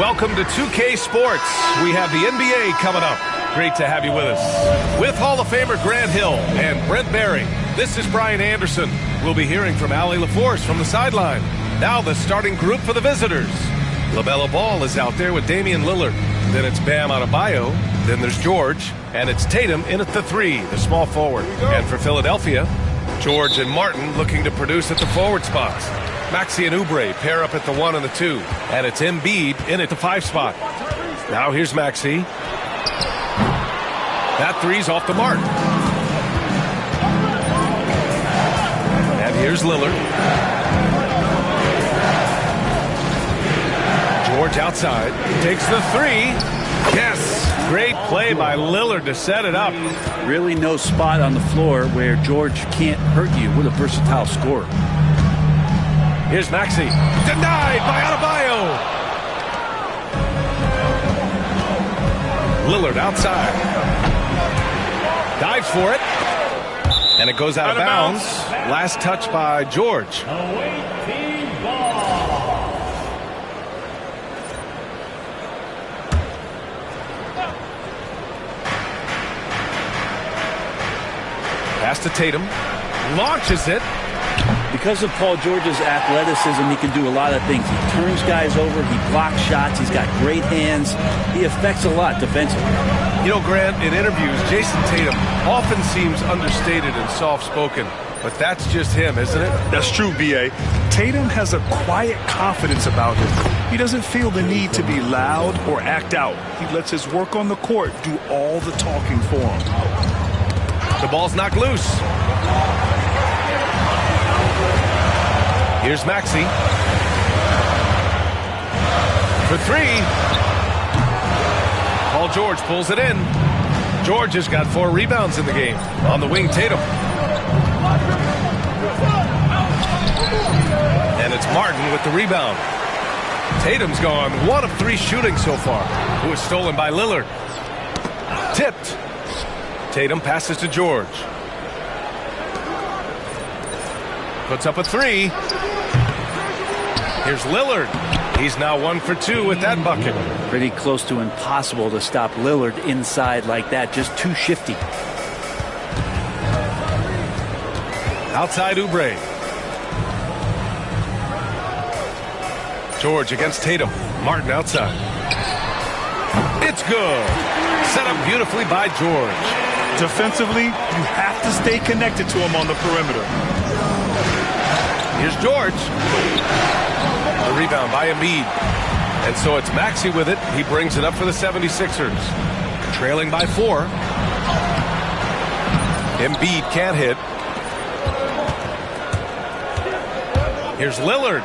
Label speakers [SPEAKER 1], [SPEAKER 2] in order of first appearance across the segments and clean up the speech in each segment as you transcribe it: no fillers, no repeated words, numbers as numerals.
[SPEAKER 1] Welcome to 2K Sports. We have the NBA coming up. Great to have you with us. With Hall of Famer Grant Hill and Brent Barry, this is Brian Anderson. We'll be hearing from Allie LaForce from the sideline. Now the starting group for the visitors. LaMelo Ball is out there with Damian Lillard. Then it's Bam Adebayo. Then there's George. And it's Tatum in at the 3, the small forward. And for Philadelphia, George and Martin looking to produce at the forward spots. Maxey and Oubre pair up at the 1 and the 2. And it's Embiid in at the 5 spot. Now here's Maxey. That 3's off the mark. And here's Lillard. George outside. Takes the 3. Yes. Great play by Lillard to set it up.
[SPEAKER 2] Really no spot on the floor where George can't hurt you. What a versatile scorer.
[SPEAKER 1] Here's Maxey. Denied by Adebayo. Lillard outside. Dives for it. And it goes out of bounds. Last touch by George. Pass to Tatum. Launches it.
[SPEAKER 2] Because of Paul George's athleticism, he can do a lot of things. He turns guys over. He blocks shots. He's got great hands. He affects a lot defensively.
[SPEAKER 1] You know, Grant, in interviews, Jason Tatum often seems understated and soft-spoken. But that's just him, isn't it?
[SPEAKER 3] That's true, B.A. Tatum has a quiet confidence about him. He doesn't feel the need to be loud or act out. He lets his work on the court do all the talking for him.
[SPEAKER 1] The ball's knocked loose. Here's Maxey. For 3. Paul George pulls it in. George has got 4 rebounds in the game. On the wing, Tatum. And it's Martin with the rebound. Tatum's gone 1 of 3 shooting so far. It was stolen by Lillard. Tipped. Tatum passes to George. Puts up a 3. Here's Lillard. He's now 1 for 2 with that bucket.
[SPEAKER 2] Pretty close to impossible to stop Lillard inside like that. Just too shifty.
[SPEAKER 1] Outside Oubre. George against Tatum. Martin outside. It's good. Set up beautifully by George.
[SPEAKER 3] Defensively, you have to stay connected to him on the perimeter.
[SPEAKER 1] Here's George. The rebound by Embiid. And so it's Maxey with it. He brings it up for the 76ers. Trailing by 4. Embiid can't hit. Here's Lillard.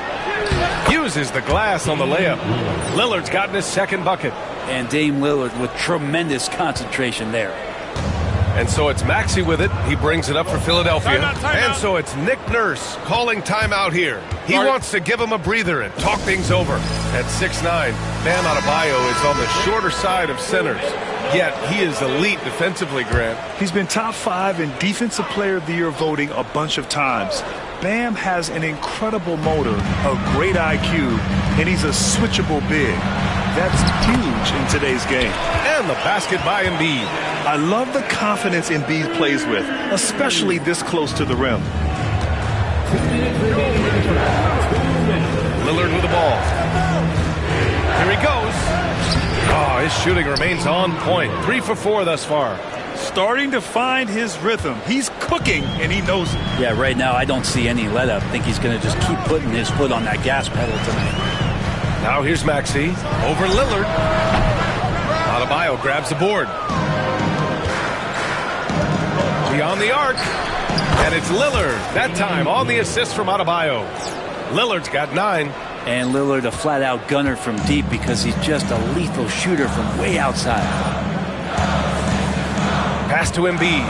[SPEAKER 1] Uses the glass on the layup. Lillard's gotten his 2nd bucket.
[SPEAKER 2] And Dame Lillard with tremendous concentration there.
[SPEAKER 1] And so it's Maxey with it. He brings it up for Philadelphia. And so it's Nick Nurse calling timeout here. He wants to give him a breather and talk things over. At 6'9", Bam Adebayo is on the shorter side of centers. Yet he is elite defensively, Grant.
[SPEAKER 3] He's been top 5 in Defensive Player of the Year voting a bunch of times. Bam has an incredible motor, a great IQ, and he's a switchable big. That's huge in today's game.
[SPEAKER 1] And the basket by Embiid.
[SPEAKER 3] I love the confidence Embiid plays with, especially this close to the rim.
[SPEAKER 1] Lillard with the ball. Here he goes. Oh, his shooting remains on point. 3 for 4 thus far.
[SPEAKER 3] Starting to find his rhythm. He's cooking, and he knows it.
[SPEAKER 2] Yeah, right now I don't see any let up. I think he's going to just keep putting his foot on that gas pedal tonight.
[SPEAKER 1] Now here's Maxey over Lillard. Adebayo grabs the board. Beyond the arc. And it's Lillard. That time on the assist from Adebayo. Lillard's got 9.
[SPEAKER 2] And Lillard a flat-out gunner from deep because he's just a lethal shooter from way outside.
[SPEAKER 1] Pass to Embiid.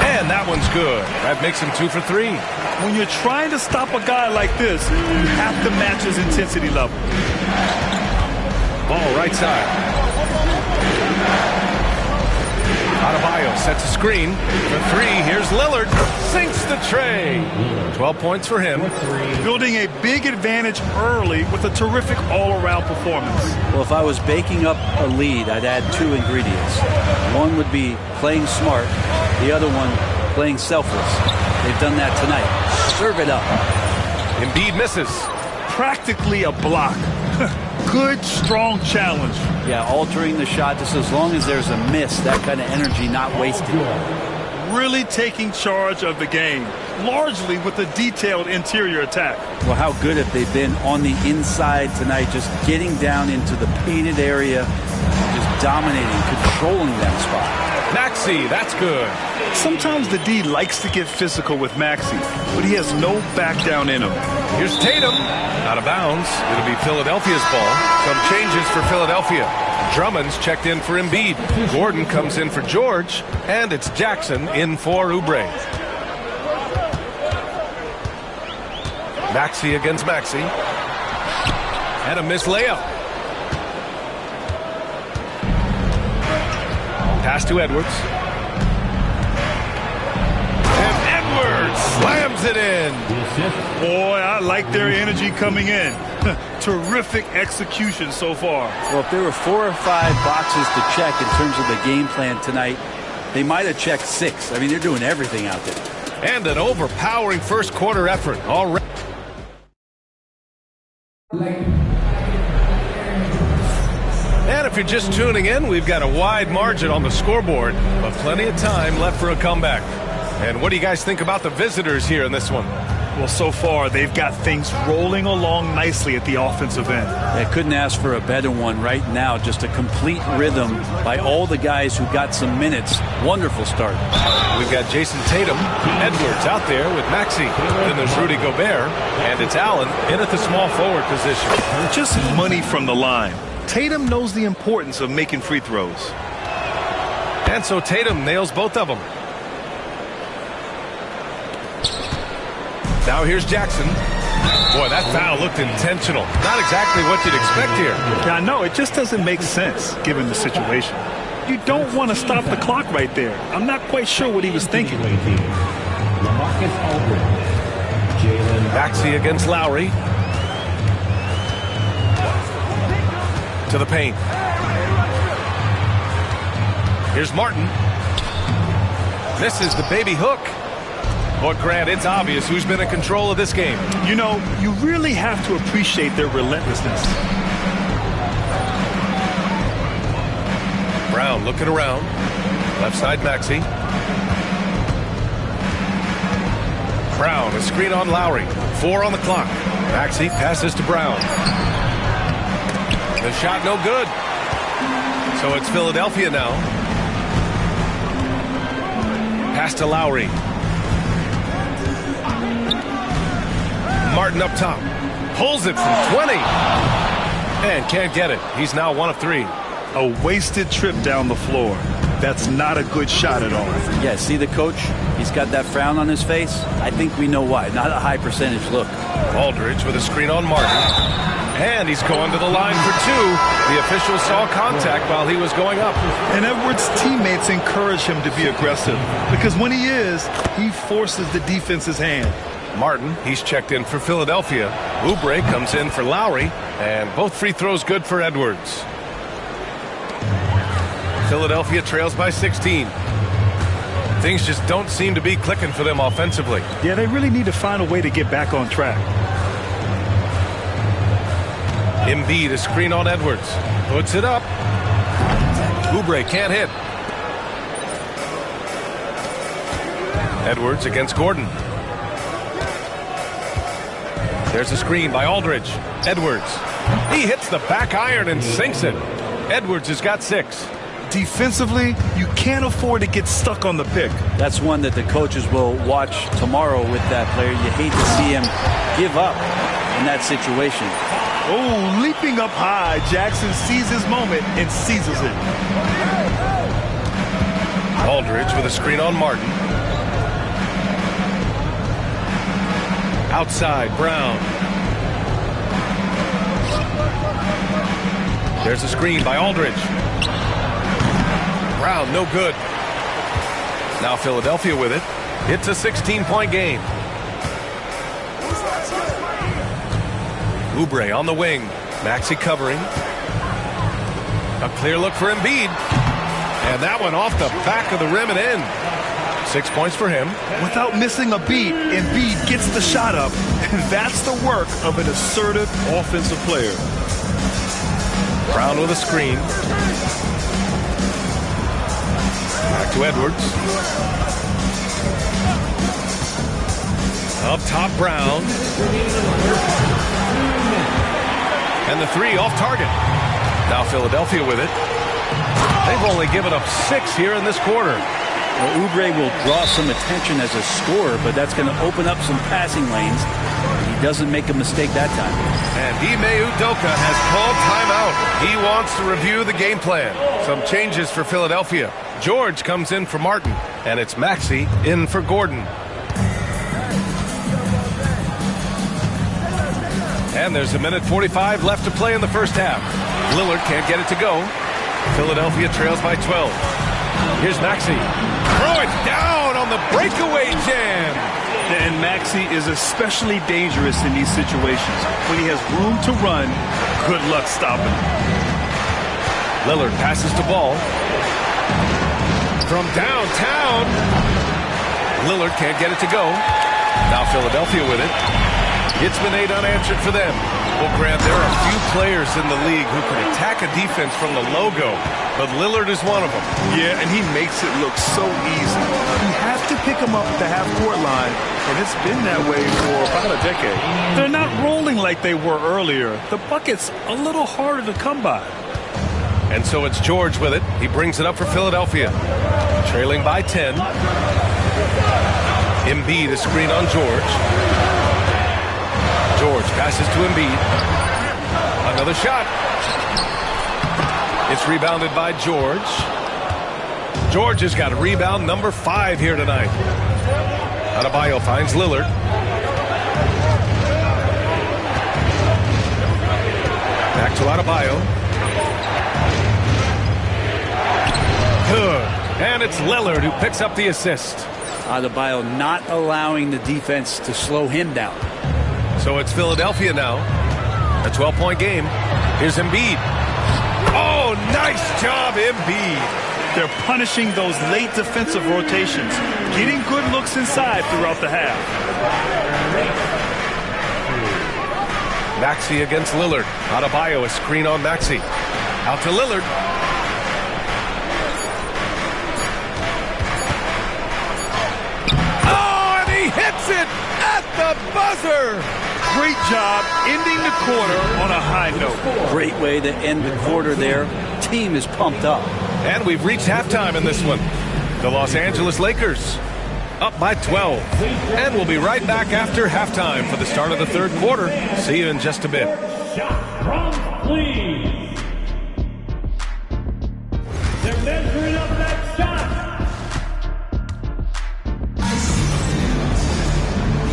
[SPEAKER 1] And that one's good. That makes him 2 for 3.
[SPEAKER 3] When you're trying to stop a guy like this, you have to match his intensity level.
[SPEAKER 1] Ball right side. Adebayo sets a screen. The three, here's Lillard. Sinks the tray. 12 points for him.
[SPEAKER 3] Building a big advantage early with a terrific all-around performance.
[SPEAKER 2] Well, if I was baking up a lead, I'd add two ingredients. One would be playing smart. The other one, playing selfless. They've done that tonight. Serve it up.
[SPEAKER 1] Embiid misses.
[SPEAKER 3] Practically a block. Good, strong challenge.
[SPEAKER 2] Yeah, altering the shot just as long as there's a miss, that kind of energy not wasted.
[SPEAKER 3] Really taking charge of the game, largely with a detailed interior attack.
[SPEAKER 2] Well, how good have they been on the inside tonight, just getting down into the painted area, just dominating, controlling that spot.
[SPEAKER 1] Maxey, that's good.
[SPEAKER 3] Sometimes the D likes to get physical with Maxey, but he has no back down in him.
[SPEAKER 1] Here's Tatum. Out of bounds. It'll be Philadelphia's ball. Some changes for Philadelphia. Drummond's checked in for Embiid. Gordon comes in for George. And it's Jackson in for Oubre. Maxey against Maxey. And a missed layup. Pass to Edwards. Slams it in.
[SPEAKER 3] Boy, I like their energy coming in. Terrific execution so far.
[SPEAKER 2] Well, if there were 4 or 5 boxes to check in terms of the game plan tonight, they might have checked 6. I mean, they're doing everything out there.
[SPEAKER 1] And an overpowering first quarter effort. All right. And if you're just tuning in, we've got a wide margin on the scoreboard, but plenty of time left for a comeback. And what do you guys think about the visitors here in this one?
[SPEAKER 3] Well, so far, they've got things rolling along nicely at the offensive end.
[SPEAKER 2] They couldn't ask for a better one right now. Just a complete rhythm by all the guys who got some minutes. Wonderful start.
[SPEAKER 1] We've got Jason Tatum, Edwards out there with Maxey. Then there's Rudy Gobert, and it's Allen in at the small forward position.
[SPEAKER 3] Just money from the line. Tatum knows the importance of making free throws.
[SPEAKER 1] And so Tatum nails both of them. Now here's Jackson. Boy, that foul looked intentional. Not exactly what you'd expect here.
[SPEAKER 3] Yeah, I know. It just doesn't make sense, given the situation. You don't want to stop the clock right there. I'm not quite sure what he was thinking.
[SPEAKER 1] Maxey against Lowry. To the paint. Here's Martin. Misses the baby hook. Boy, Grant, it's obvious who's been in control of this game.
[SPEAKER 3] You know, you really have to appreciate their relentlessness.
[SPEAKER 1] Brown looking around. Left side, Maxey. Brown, a screen on Lowry. 4 on the clock. Maxey passes to Brown. The shot no good. So it's Philadelphia now. Pass to Lowry. Martin up top. Pulls it from 20. And can't get it. He's now 1 of 3.
[SPEAKER 3] A wasted trip down the floor. That's not a good shot at all.
[SPEAKER 2] Yeah, see the coach? He's got that frown on his face. I think we know why. Not a high percentage look.
[SPEAKER 1] Aldridge with a screen on Martin. And he's going to the line for 2. The official saw contact while he was going up.
[SPEAKER 3] And Edwards' teammates encourage him to be aggressive, because when he is, he forces the defense's hand.
[SPEAKER 1] Martin, he's checked in for Philadelphia. Oubre comes in for Lowry, and both free throws good for Edwards. Philadelphia trails by 16. Things just don't seem to be clicking for them offensively.
[SPEAKER 3] Yeah, they really need to find a way to get back on track.
[SPEAKER 1] Embiid, a screen on Edwards. Puts it up. Oubre can't hit. Edwards against Gordon. There's a screen by Aldridge. Edwards. He hits the back iron and sinks it. Edwards has got 6.
[SPEAKER 3] Defensively, you can't afford to get stuck on the pick.
[SPEAKER 2] That's one that the coaches will watch tomorrow with that player. You hate to see him give up in that situation.
[SPEAKER 3] Oh, leaping up high, Jackson sees his moment and seizes it.
[SPEAKER 1] Aldridge with a screen on Martin. Outside, Brown. There's a screen by Aldridge. Brown, no good. Now Philadelphia with it. It's a 16-point game. Oubre on the wing. Maxey covering. A clear look for Embiid. And that one off the back of the rim and in. 6 points for him.
[SPEAKER 3] Without missing a beat, Embiid gets the shot up. And that's the work of an assertive offensive player.
[SPEAKER 1] Brown with a screen. Back to Edwards. Up top, Brown. And the three off target. Now Philadelphia with it. They've only given up 6 here in this quarter.
[SPEAKER 2] Well, Oubre will draw some attention as a scorer, but that's going to open up some passing lanes. He doesn't make a mistake that time.
[SPEAKER 1] And Ime Udoka has called timeout. He wants to review the game plan. Some changes for Philadelphia. George comes in for Martin, and it's Maxey in for Gordon. And there's a minute 45 left to play in the first half. Lillard can't get it to go. Philadelphia trails by 12. Here's Maxey. Throw it down on the breakaway jam.
[SPEAKER 3] And Maxey is especially dangerous in these situations. When he has room to run, good luck stopping him.
[SPEAKER 1] Lillard passes the ball. From downtown. Lillard can't get it to go. Now Philadelphia with it. It's been 8 unanswered for them. Well, Grant, there are a few players in the league who can attack a defense from the logo, but Lillard is one of them.
[SPEAKER 3] Yeah, and he makes it look so easy. You have to pick him up at the half-court line, and it's been that way for about a decade. They're not rolling like they were earlier. The bucket's a little harder to come by.
[SPEAKER 1] And so it's George with it. He brings it up for Philadelphia. Trailing by 10. Embiid, a screen on George. George passes to Embiid. Another shot. It's rebounded by George. George has got a rebound number 5 here tonight. Adebayo finds Lillard. Back to Adebayo. Good. And it's Lillard who picks up the assist.
[SPEAKER 2] Adebayo not allowing the defense to slow him down.
[SPEAKER 1] So it's Philadelphia now. A 12-point game. Here's Embiid. Oh, nice job, Embiid.
[SPEAKER 3] They're punishing those late defensive rotations, getting good looks inside throughout the half.
[SPEAKER 1] Maxey against Lillard. Adebayo, a screen on Maxey. Out to Lillard. Oh, and he hits it at the buzzer.
[SPEAKER 3] Great job ending the quarter on a high note.
[SPEAKER 2] Great way to end the quarter there. Team is pumped up.
[SPEAKER 1] And we've reached halftime in this one. The Los Angeles Lakers up by 12. And we'll be right back after halftime for the start of the third quarter. See you in just a bit.
[SPEAKER 4] Shot from please. They're measuring up that shot.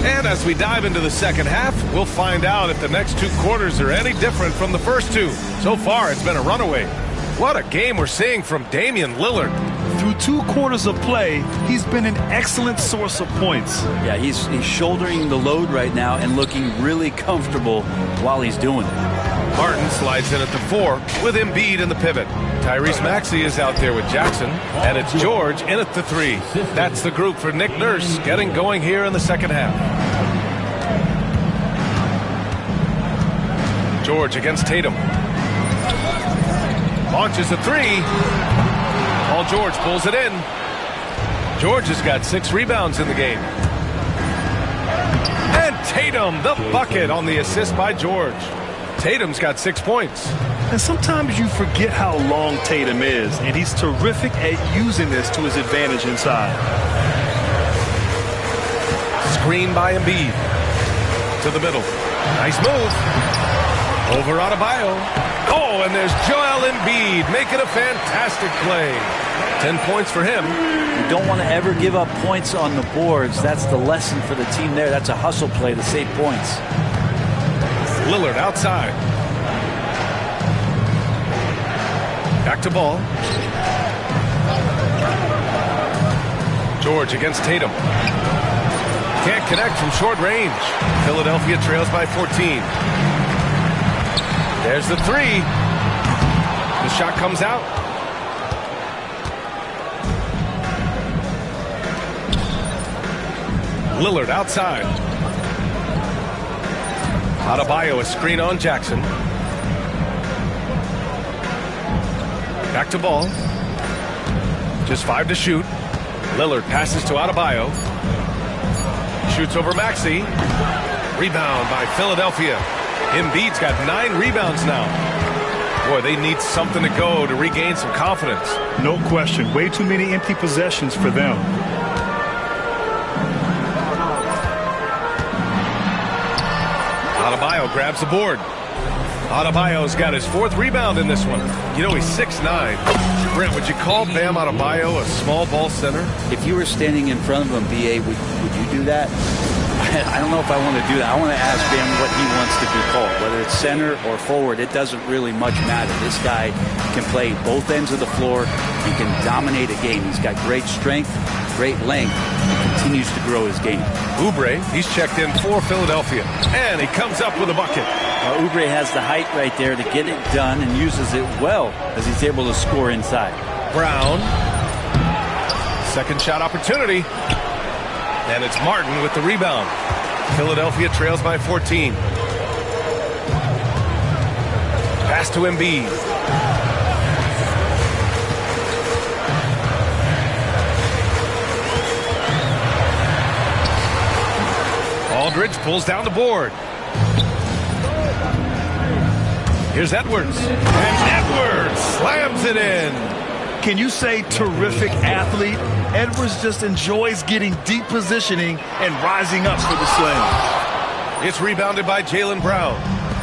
[SPEAKER 1] And as we dive into the second half, we'll find out if the next 2 quarters are any different from the first 2. So far, it's been a runaway. What a game we're seeing from Damian Lillard.
[SPEAKER 3] Through 2 quarters of play, he's been an excellent source of points.
[SPEAKER 2] Yeah, he's shouldering the load right now and looking really comfortable while he's doing it.
[SPEAKER 1] Martin slides in at the 4 with Embiid in the pivot. Tyrese Maxey is out there with Jackson, and it's George in at the 3. That's the group for Nick Nurse getting going here in the second half. George against Tatum. Launches a 3. Paul George pulls it in. George has got 6 rebounds in the game. And Tatum, the bucket on the assist by George. Tatum's got 6 points.
[SPEAKER 3] And sometimes you forget how long Tatum is, and he's terrific at using this to his advantage inside.
[SPEAKER 1] Screen by Embiid. To the middle. Nice move. Over Adebayo. Oh, and there's Joel Embiid making a fantastic play. 10 points for him.
[SPEAKER 2] You don't want to ever give up points on the boards. That's the lesson for the team there. That's a hustle play to save points.
[SPEAKER 1] Lillard outside. Back to ball. George against Tatum. Can't connect from short range. Philadelphia trails by 14. There's the three. The shot comes out. Lillard outside. Adebayo, a screen on Jackson. Back to ball. Just 5 to shoot. Lillard passes to Adebayo. Shoots over Maxey. Rebound by Philadelphia. Embiid's got 9 rebounds now. Boy, they need something to go to regain some confidence.
[SPEAKER 3] No question. Way too many empty possessions for them.
[SPEAKER 1] Adebayo grabs the board. Adebayo's got his 4th rebound in this one. You know, he's 6'9". Brent, would you call Bam Adebayo a small ball center?
[SPEAKER 2] If you were standing in front of him, B.A., would you do that? I don't know if I want to do that. I want to ask Bam what he wants to be called. Whether it's center or forward, it doesn't really much matter. This guy can play both ends of the floor. He can dominate a game. He's got great strength, great length, and continues to grow his game.
[SPEAKER 1] Oubre, he's checked in for Philadelphia, and he comes up with a bucket.
[SPEAKER 2] Oubre has the height right there to get it done and uses it well as he's able to score inside.
[SPEAKER 1] Brown. Second shot opportunity. And it's Martin with the rebound. Philadelphia trails by 14. Pass to Embiid. Aldridge pulls down the board. Here's Edwards. And Edwards slams it in.
[SPEAKER 3] Can you say terrific athlete? Edwards just enjoys getting deep positioning and rising up for the slam.
[SPEAKER 1] It's rebounded by Jaylen Brown.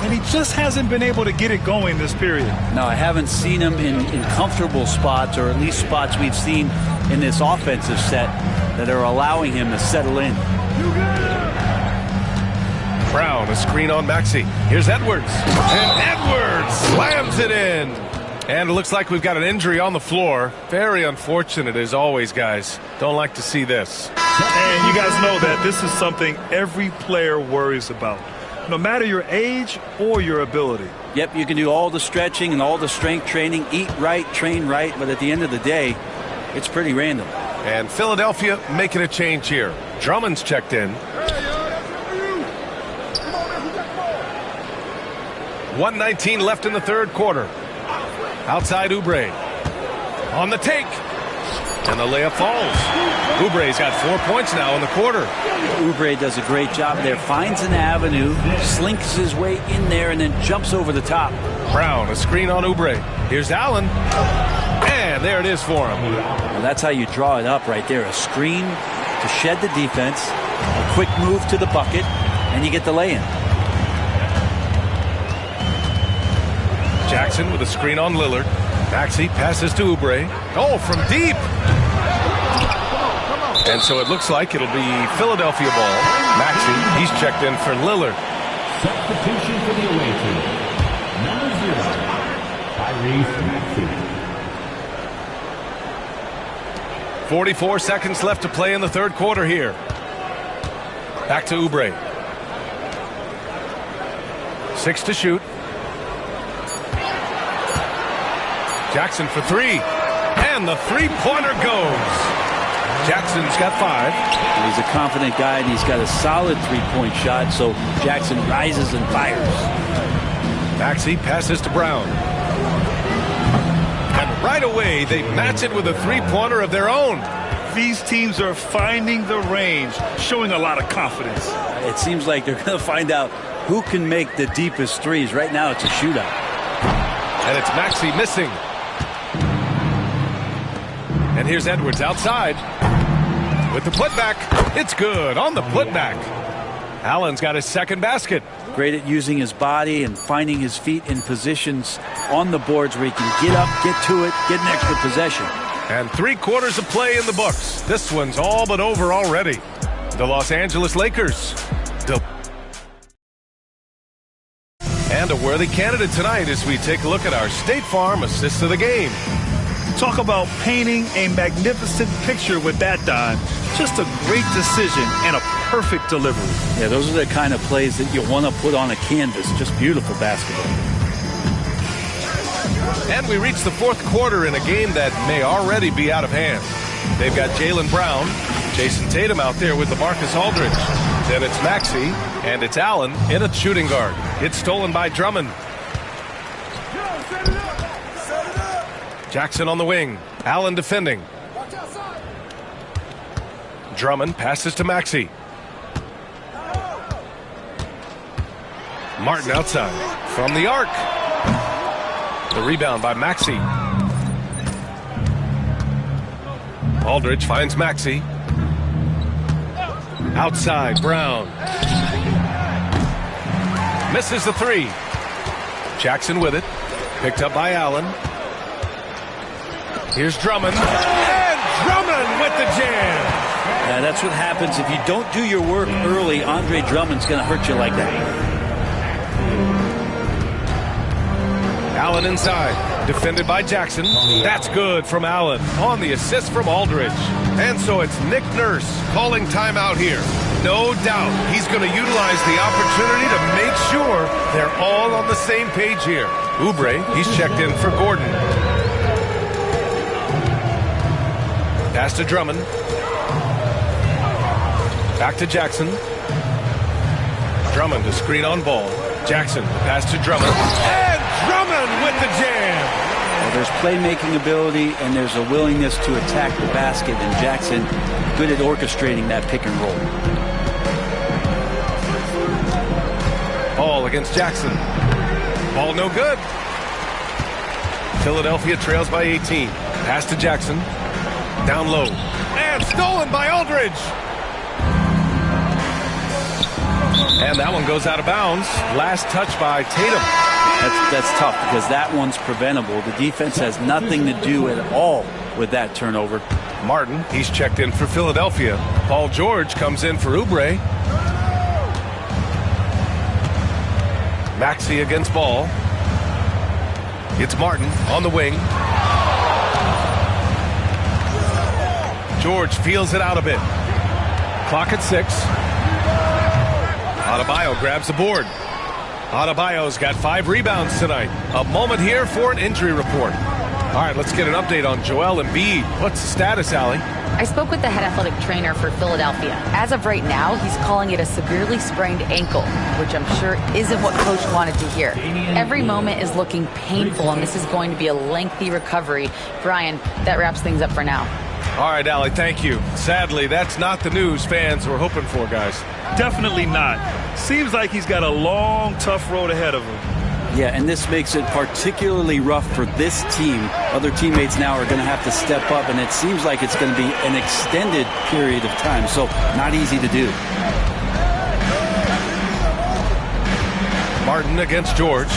[SPEAKER 3] And he just hasn't been able to get it going this period.
[SPEAKER 2] No, I haven't seen him in comfortable spots, or at least spots we've seen in this offensive set that are allowing him to settle in.
[SPEAKER 1] Brown, a screen on Maxey. Here's Edwards. And Edwards slams it in. And it looks like we've got an injury on the floor. Very unfortunate as always, guys. Don't like to see this.
[SPEAKER 3] And you guys know that this is something every player worries about, no matter your age or your ability.
[SPEAKER 2] Yep, you can do all the stretching and all the strength training, eat right, train right, but at the end of the day, it's pretty random.
[SPEAKER 1] And Philadelphia making a change here. Drummond's checked in. 1:19 left in the third quarter. Outside Oubre. On the take. And the layup falls. Oubre's got 4 points now in the quarter.
[SPEAKER 2] Oubre does a great job there. Finds an avenue, slinks his way in there, and then jumps over the top.
[SPEAKER 1] Brown, a screen on Oubre. Here's Allen. And there it is for him.
[SPEAKER 2] Well, that's how you draw it up right there. A screen to shed the defense, a quick move to the bucket, and you get the lay-in.
[SPEAKER 1] Jackson with a screen on Lillard. Maxey passes to Oubre. Oh, from deep. And so it looks like it'll be Philadelphia ball. Maxey, he's checked in for Lillard.
[SPEAKER 4] Substitution for the away team. Number 0, Tyrese Maxey.
[SPEAKER 1] 44 seconds left to play in the third quarter here. Back to Oubre. 6 to shoot. Jackson for 3. And the three-pointer goes. Jackson's got 5.
[SPEAKER 2] He's a confident guy, and he's got a solid three-point shot, so Jackson rises and fires.
[SPEAKER 1] Maxey passes to Brown. And right away, they match it with a three-pointer of their own.
[SPEAKER 3] These teams are finding the range, showing a lot of confidence.
[SPEAKER 2] It seems like they're going to find out who can make the deepest threes. Right now, it's a shootout.
[SPEAKER 1] And it's Maxey missing. And here's Edwards outside with the putback. It's good on the putback. Allen's got his second basket.
[SPEAKER 2] Great at using his body and finding his feet in positions on the boards where he can get up, get to it, get an extra possession.
[SPEAKER 1] And 3 quarters of play in the books. This one's all but over already. The Los Angeles Lakers. And a worthy candidate tonight as we take a look at our State Farm assist of the game.
[SPEAKER 3] Talk about painting a magnificent picture with that dime. Just a great decision and a perfect delivery.
[SPEAKER 2] Yeah, those are the kind of plays that you want to put on a canvas. Just beautiful basketball.
[SPEAKER 1] And we reach the fourth quarter in a game that may already be out of hand. They've got Jaylen Brown, Jason Tatum out there with LaMarcus Aldridge. Then it's Maxey, and it's Allen in a shooting guard. It's stolen by Drummond. Jackson on the wing. Allen defending. Drummond passes to Maxey. Martin outside from the arc. The rebound by Maxey. Aldridge finds Maxey. Outside, Brown. Misses the three. Jackson with it. Picked up by Allen. Here's Drummond. And Drummond with the jam.
[SPEAKER 2] That's what happens if you don't do your work early. Andre Drummond's going to hurt you like that.
[SPEAKER 1] Allen inside. Defended by Jackson. That's good from Allen on the assist from Aldridge. And so it's Nick Nurse calling timeout here. No doubt he's going to utilize the opportunity to make sure they're all on the same page here. Oubre, he's checked in for Gordon. Pass to Drummond. Back to Jackson. Drummond to screen on Ball. Jackson pass to Drummond. And Drummond with the jam.
[SPEAKER 2] Well, there's playmaking ability and there's a willingness to attack the basket, and Jackson good at orchestrating that pick and roll.
[SPEAKER 1] Ball against Jackson. Ball no good. Philadelphia trails by 18. Pass to Jackson. Down low. And stolen by Aldridge. And that one goes out of bounds. Last touch by Tatum.
[SPEAKER 2] That's tough because that one's preventable. The defense has nothing to do at all with that turnover.
[SPEAKER 1] Martin, he's checked in for Philadelphia. Paul George comes in for Oubre. Maxey against Ball. It's Martin on the wing. George feels it out a bit. Clock at 6. Adebayo grabs the board. Adebayo's got 5 rebounds tonight. A moment here for an injury report. All right, let's get an update on Joel Embiid. What's the status, Allie?
[SPEAKER 5] I spoke with the head athletic trainer for Philadelphia. As of right now, he's calling it a severely sprained ankle, which I'm sure isn't what Coach wanted to hear. Every moment is looking painful, and this is going to be a lengthy recovery. Brian, that wraps things up for now.
[SPEAKER 1] All right, Allie, thank you. Sadly, that's not the news fans were hoping for, guys.
[SPEAKER 3] Definitely not. Seems like he's got a long, tough road ahead of him.
[SPEAKER 2] Yeah, and this makes it particularly rough for this team. Other teammates now are going to have to step up, and it seems like it's going to be an extended period of time, so not easy to do.
[SPEAKER 1] Martin against George.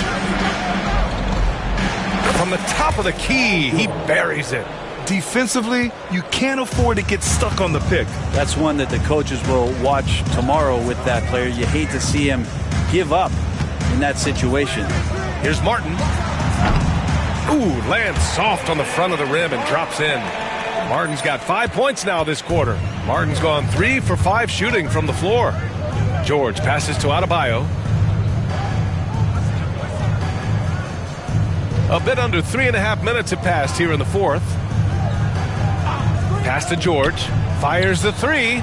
[SPEAKER 1] From the top of the key, he buries it.
[SPEAKER 3] Defensively, you can't afford to get stuck on the pick.
[SPEAKER 2] That's one that the coaches will watch tomorrow with that player. You hate to see him give up in that situation.
[SPEAKER 1] Here's Martin. Ooh, lands soft on the front of the rim and drops in. Martin's got 5 points now this quarter. Martin's gone 3 for 5 shooting from the floor. George passes to Adebayo. A bit under 3.5 minutes have passed here in the fourth. Pass to George. Fires the 3.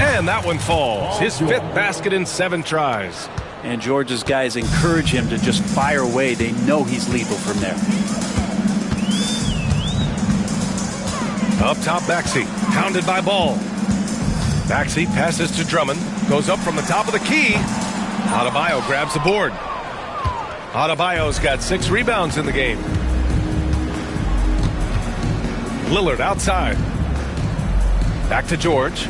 [SPEAKER 1] And that one falls. His 5th basket in 7 tries.
[SPEAKER 2] And George's guys encourage him to just fire away. They know he's lethal from there.
[SPEAKER 1] Up top, Maxey. Pounded by Ball. Maxey passes to Drummond. Goes up from the top of the key. Adebayo grabs the board. Adebayo's got 6 rebounds in the game. Lillard outside. Back to George.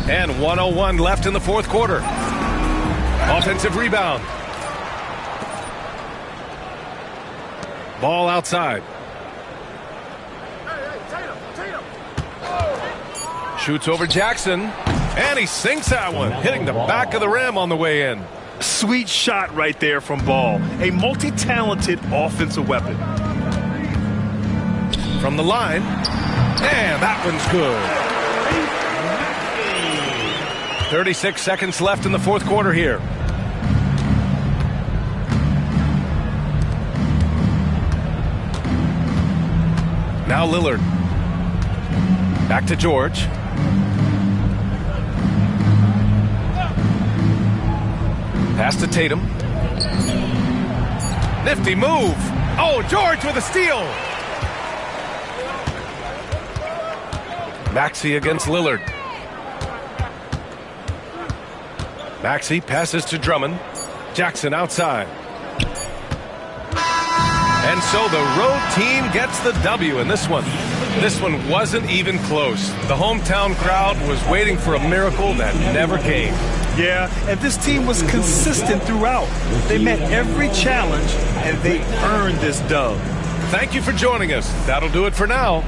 [SPEAKER 1] And 1:01 left in the fourth quarter. Offensive rebound. Ball outside. Shoots over Jackson. And he sinks that one, hitting the back of the rim on the way in.
[SPEAKER 3] Sweet shot right there from Ball. A multi-talented offensive weapon.
[SPEAKER 1] From the line. And that one's good. 36 seconds left in the fourth quarter here. Now Lillard. Back to George. Pass to Tatum. Nifty move. Oh, George with a steal. Maxey against Lillard. Maxey passes to Drummond. Jackson outside. And so the road team gets the W in this one. This one wasn't even close. The hometown crowd was waiting for a miracle that never came.
[SPEAKER 3] Yeah, and this team was consistent throughout. They met every challenge, and they earned this dub.
[SPEAKER 1] Thank you for joining us. That'll do it for now.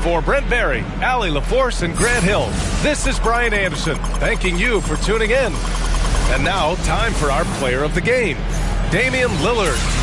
[SPEAKER 1] For Brent Barry, Allie LaForce, and Grant Hill, this is Brian Anderson, thanking you for tuning in. And now, time for our player of the game, Damian Lillard.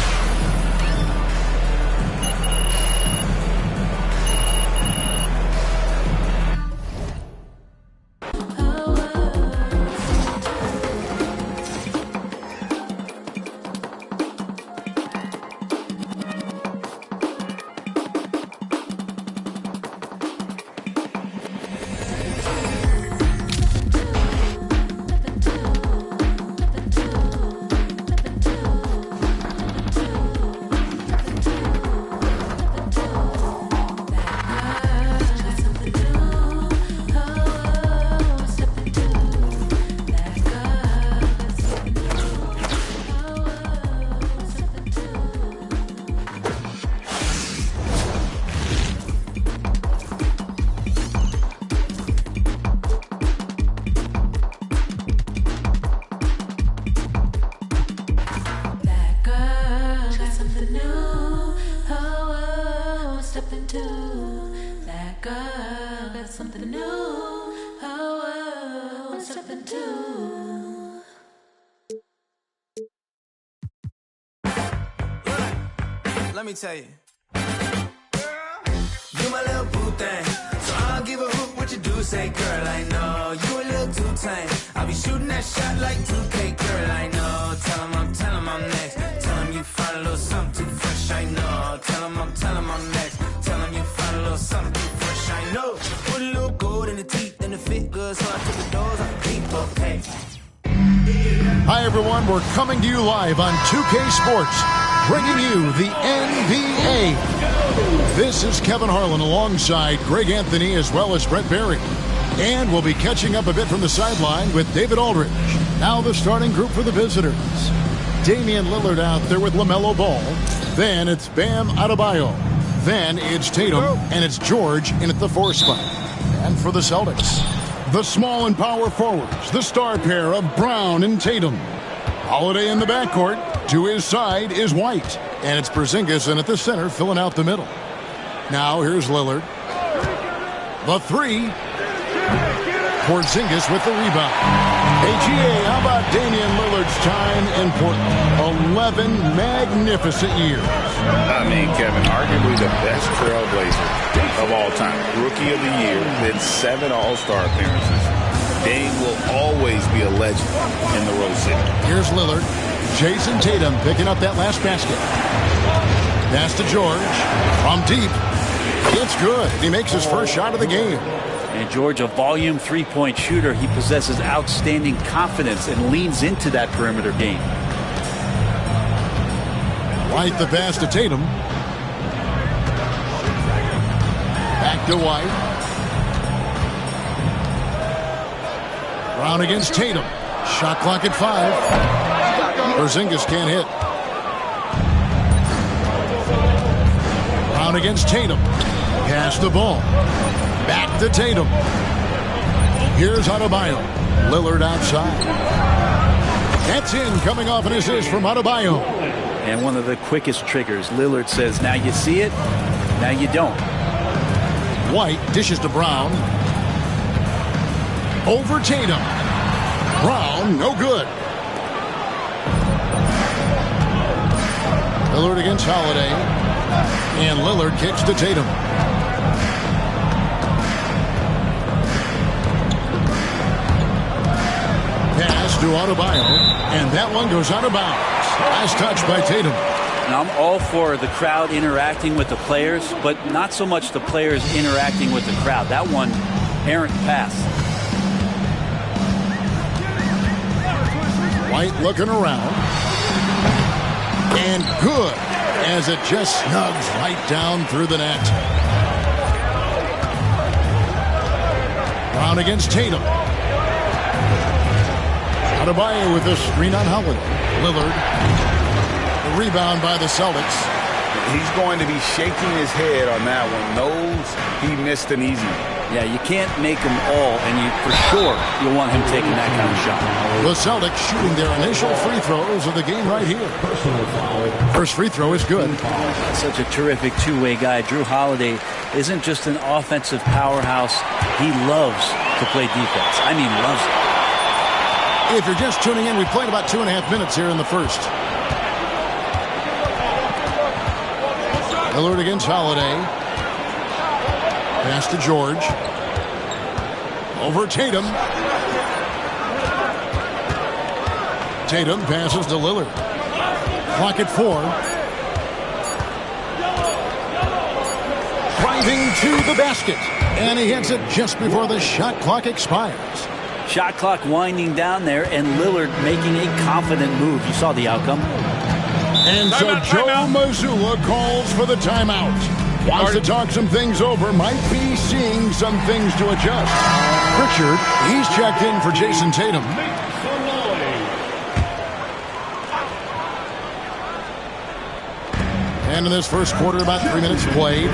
[SPEAKER 6] Let me tell you, you my little boo thing, so I'll give a hoot what you do. Say, girl, I know you a little too tame. I'll be shooting that shot like 2K, girl, I know. Tell him I'm next. Tell him you find a little something too fresh, I know. Tell him I'm next. Tell him you find a little something too fresh, I know. Put a little gold in the teeth and the fit good, so I took the doors off the deep, okay.
[SPEAKER 7] Hi, everyone. We're coming to you live on 2K Sports, bringing you the NBA. This is Kevin Harlan alongside Greg Anthony as well as Brent Barry. And we'll be catching up a bit from the sideline with David Aldridge. Now the starting group for the visitors. Damian Lillard out there with LaMelo Ball. Then it's Bam Adebayo. Then it's Tatum, and it's George in at the 4 spot. And for the Celtics, the small and power forwards, the star pair of Brown and Tatum. Holiday in the backcourt. To his side is White. And it's Porzingis in at the center, filling out the middle. Now here's Lillard. The 3. Porzingis with the rebound. Hey, GA, how about Damian Lillard's time in Portland? 11 magnificent years.
[SPEAKER 8] I mean, Kevin, arguably the best trailblazer of all time. Rookie of the year, then 7 All-Star appearances. Dame will always be a legend in the Rose City.
[SPEAKER 7] Here's Lillard. Jason Tatum picking up that last basket. Pass to George. From deep. It's good. He makes his first shot of the game.
[SPEAKER 2] And George, a volume three-point shooter, he possesses outstanding confidence and leans into that perimeter game.
[SPEAKER 7] White the pass to Tatum. Back to White. Brown against Tatum. Shot clock at 5. Porzingis can't hit. Brown against Tatum. Pass the ball. Back to Tatum. Here's Adebayo. Lillard outside. That's in, coming off an assist from Adebayo.
[SPEAKER 2] And one of the quickest triggers. Lillard says, now you see it, now you don't.
[SPEAKER 7] White dishes to Brown. Over Tatum. Brown, no good. Lillard against Holiday. And Lillard kicks to Tatum. Pass to Adebayo. And that one goes out of bounds. Last touch by Tatum.
[SPEAKER 2] Now, I'm all for the crowd interacting with the players, but not so much the players interacting with the crowd. That one, errant pass.
[SPEAKER 7] White looking around. And good, as it just snugs right down through the net. Brown against Tatum. Adebayo with the screen on Holiday. Lillard. The rebound by the Celtics.
[SPEAKER 8] He's going to be shaking his head on that one. Knows he missed an easy one.
[SPEAKER 2] Yeah, you can't make them all, and for sure you'll want him taking that kind of shot.
[SPEAKER 7] The Celtics shooting their initial free throws of the game right here. First free throw is good.
[SPEAKER 2] Such a terrific two-way guy. Drew Holiday isn't just an offensive powerhouse. He loves to play defense. I mean, loves it.
[SPEAKER 7] If you're just tuning in, we played about 2.5 minutes here in the first. Lillard against Holiday. Pass to George. Over Tatum. Tatum passes to Lillard. Clock at 4. Driving to the basket. And he hits it just before the shot clock expires.
[SPEAKER 2] Shot clock winding down there, and Lillard making a confident move. You saw the outcome.
[SPEAKER 7] And so Joe Mazzulla calls for the timeout. Wants to talk some things over. Might be seeing some things to adjust. Pritchard, he's checked in for Jason Tatum. And in this first quarter, about 3 minutes played.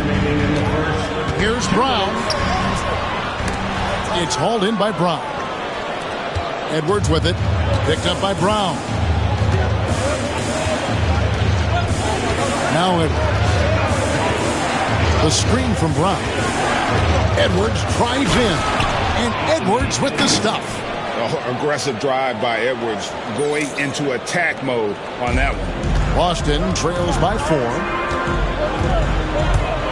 [SPEAKER 7] Here's Brown. It's hauled in by Brown. Edwards with it. Picked up by Brown. Now Edwards. The screen from Brown. Edwards drives in. And Edwards with the stuff.
[SPEAKER 8] Aggressive drive by Edwards, going into attack mode on that one.
[SPEAKER 7] Boston trails by 4.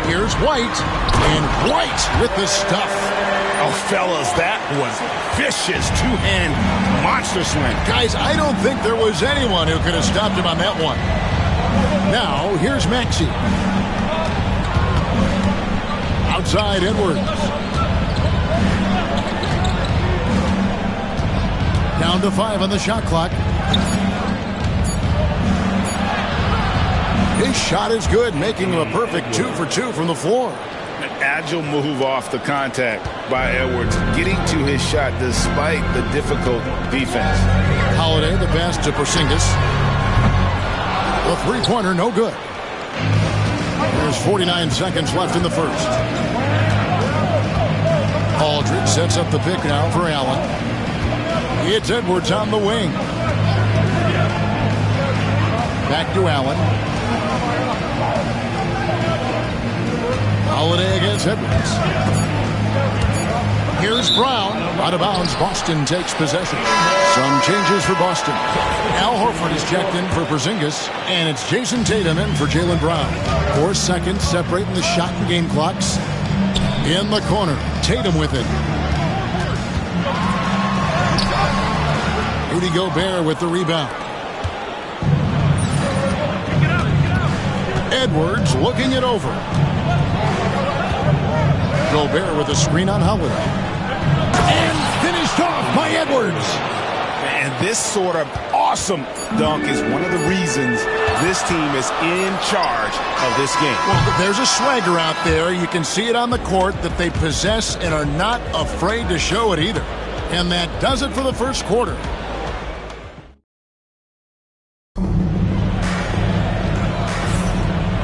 [SPEAKER 7] Here's White. And White with the stuff.
[SPEAKER 8] Oh, fellas, that was vicious two-hand monster swing.
[SPEAKER 7] Guys, I don't think there was anyone who could have stopped him on that one. Now, here's Maxey. Outside Edwards. Down to 5 on the shot clock. His shot is good, making him a perfect 2 for 2 from the floor.
[SPEAKER 8] An agile move off the contact by Edwards, getting to his shot despite the difficult defense.
[SPEAKER 7] Holiday, the pass to Porzingis. The three-pointer, no good. There's 49 seconds left in the first. Aldridge sets up the pick now for Allen. It's Edwards on the wing. Back to Allen. Holiday against Edwards. Here's Brown. Out of bounds. Boston takes possession. Some changes for Boston. Al Horford is checked in for Porzingis. And it's Jason Tatum in for Jaylen Brown. 4 seconds separating the shot and game clocks. In the corner. Tatum with it. Rudy Gobert with the rebound. Edwards looking it over. Gobert with a screen on Holiday. And finished off by Edwards.
[SPEAKER 8] And this sort of awesome dunk is one of the reasons this team is in charge of this game.
[SPEAKER 7] Well, there's a swagger out there. You can see it on the court that they possess and are not afraid to show it either. And that does it for the first quarter.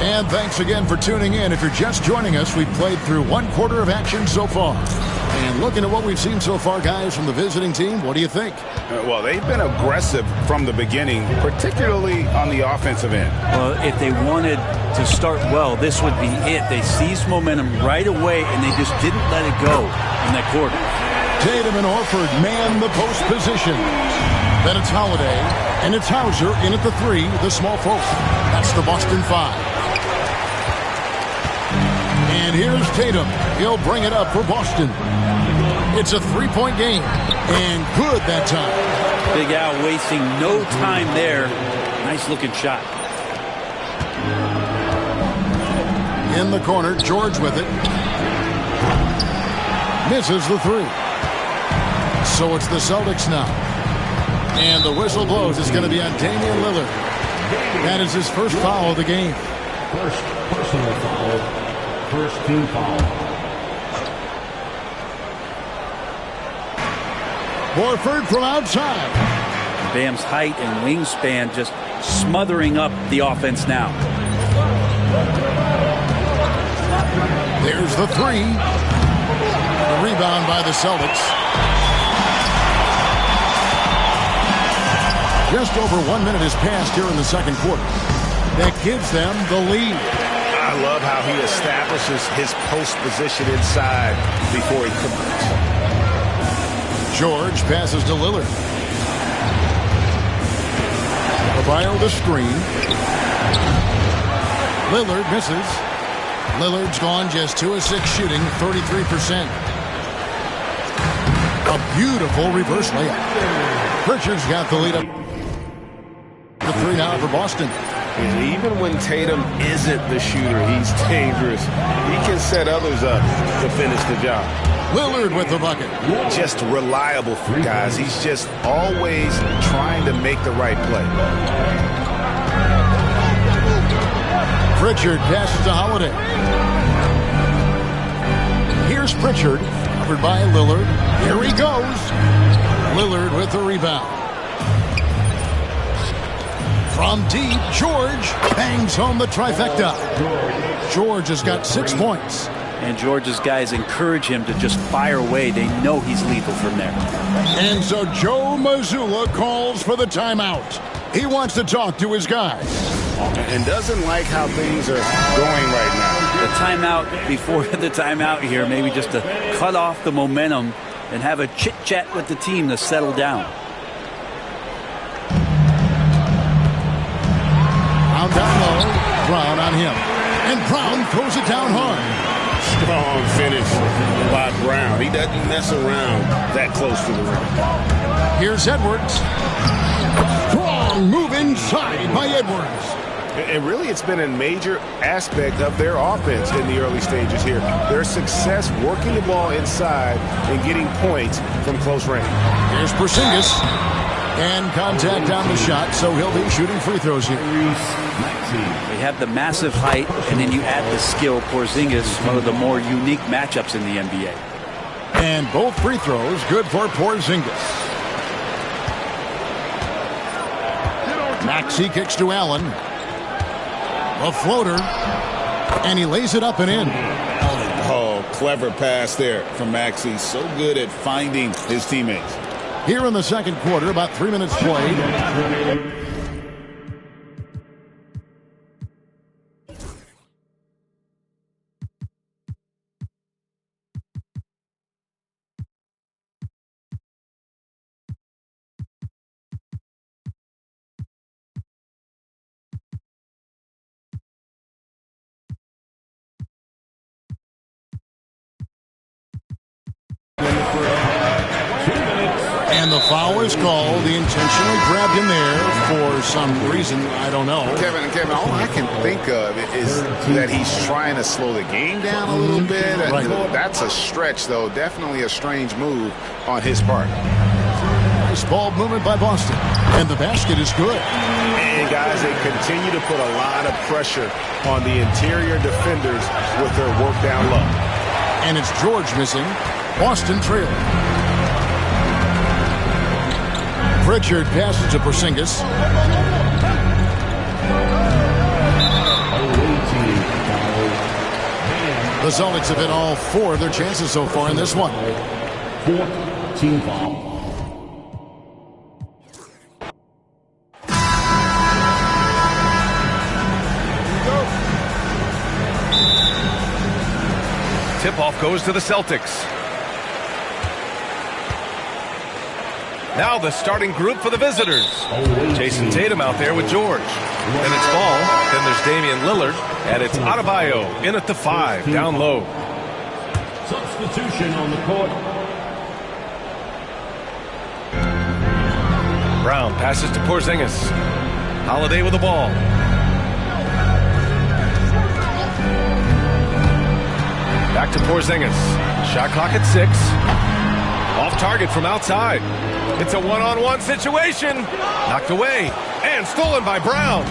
[SPEAKER 7] And thanks again for tuning in. If you're just joining us, we've played through 1 quarter of action so far. And looking at what we've seen so far, guys, from the visiting team, what do you think?
[SPEAKER 8] Well, they've been aggressive from the beginning, particularly on the offensive end.
[SPEAKER 2] Well, if they wanted to start well, this would be it. They seized momentum right away, and they just didn't let it go in that quarter.
[SPEAKER 7] Tatum and Horford man the post position. Then it's Holiday, and it's Hauser in at the 3, the small forward. That's the Boston 5. And here's Tatum. He'll bring it up for Boston. It's a 3-point game, and good that time.
[SPEAKER 2] Big Al wasting no time there. Nice looking shot.
[SPEAKER 7] In the corner, George with it. Misses the 3. So it's the Celtics now. And the whistle blows. It's going to be on Damian Lillard. That is his first foul of the game.
[SPEAKER 4] First personal foul. First team foul.
[SPEAKER 7] Horford from outside.
[SPEAKER 2] Bam's height and wingspan just smothering up the offense now.
[SPEAKER 7] There's the 3. The rebound by the Celtics. Just over 1 minute has passed here in the second quarter. That gives them the lead.
[SPEAKER 8] I love how he establishes his post position inside before he converts.
[SPEAKER 7] George passes to Lillard. Adebayo the screen. Lillard misses. Lillard's gone just 2 of 6 shooting, 33%. A beautiful reverse layup. Pritchard's got the lead up. The 3 now for Boston.
[SPEAKER 8] And even when Tatum isn't the shooter, he's dangerous. He can set others up to finish the job.
[SPEAKER 7] Lillard with the bucket.
[SPEAKER 8] Just reliable for guys. He's just always trying to make the right play.
[SPEAKER 7] Pritchard passes to Holiday. Here's Pritchard, covered by Lillard. Here he goes. Lillard with the rebound. From deep, George bangs home the trifecta. George has got 6 points.
[SPEAKER 2] And George's guys encourage him to just fire away. They know he's lethal from there.
[SPEAKER 7] And so Joe Mazzulla calls for the timeout. He wants to talk to his guys.
[SPEAKER 8] And doesn't like how things are going right now.
[SPEAKER 2] The timeout before the timeout here, maybe just to cut off the momentum and have a chit-chat with the team to settle down.
[SPEAKER 7] Down low, Brown on him. And Brown throws it down hard.
[SPEAKER 8] Strong finish by Brown. He doesn't mess around that close to the rim.
[SPEAKER 7] Here's Edwards. Strong move inside by Edwards.
[SPEAKER 8] And really, it's been a major aspect of their offense in the early stages here. Their success working the ball inside and getting points from close range.
[SPEAKER 7] Here's Porzingis. And contact on the shot, so he'll be shooting free throws here.
[SPEAKER 2] They have the massive height, and then you add the skill. Porzingis, one of the more unique matchups in the NBA.
[SPEAKER 7] And both free throws good for Porzingis. Maxey kicks to Allen. A floater. And he lays it up and in.
[SPEAKER 8] Oh, clever pass there from Maxey. So good at finding his teammates.
[SPEAKER 7] Here in the second quarter, about 3 minutes played. And the foul is called. He intentionally grabbed him there for some reason. I don't know.
[SPEAKER 8] Kevin, all I can think of is that he's trying to slow the game down a little bit.
[SPEAKER 7] Right.
[SPEAKER 8] That's a stretch, though. Definitely a strange move on his part.
[SPEAKER 7] Nice ball movement by Boston. And the basket is good.
[SPEAKER 8] And, guys, they continue to put a lot of pressure on the interior defenders with their work down low.
[SPEAKER 7] And it's George missing. Boston trailing. Pritchard passes to Porzingis. The Celtics have hit all 4 of their chances so far in this one.
[SPEAKER 4] 4th team foul.
[SPEAKER 1] Tip-off goes to the Celtics. Now the starting group for the visitors. Jason Tatum out there with George. Then it's Ball. Then there's Damian Lillard. And it's Adebayo in at the 5, down low.
[SPEAKER 4] Substitution on the court.
[SPEAKER 1] Brown passes to Porzingis. Holiday with the ball. Back to Porzingis. Shot clock at 6. Off target from outside. It's a one-on-one situation. Knocked away and stolen by Brown.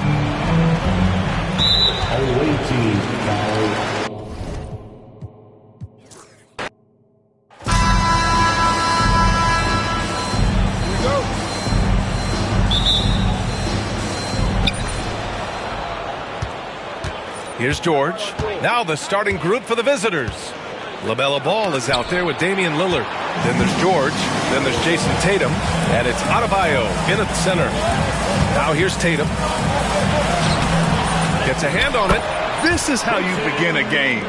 [SPEAKER 4] Away team foul.
[SPEAKER 1] Here's George. Now the starting group for the visitors. LaMelo Ball is out there with Damian Lillard. Then there's George. Then there's Jason Tatum. And it's Adebayo in at the center. Now here's Tatum. Gets a hand on it.
[SPEAKER 3] This is how you begin a game.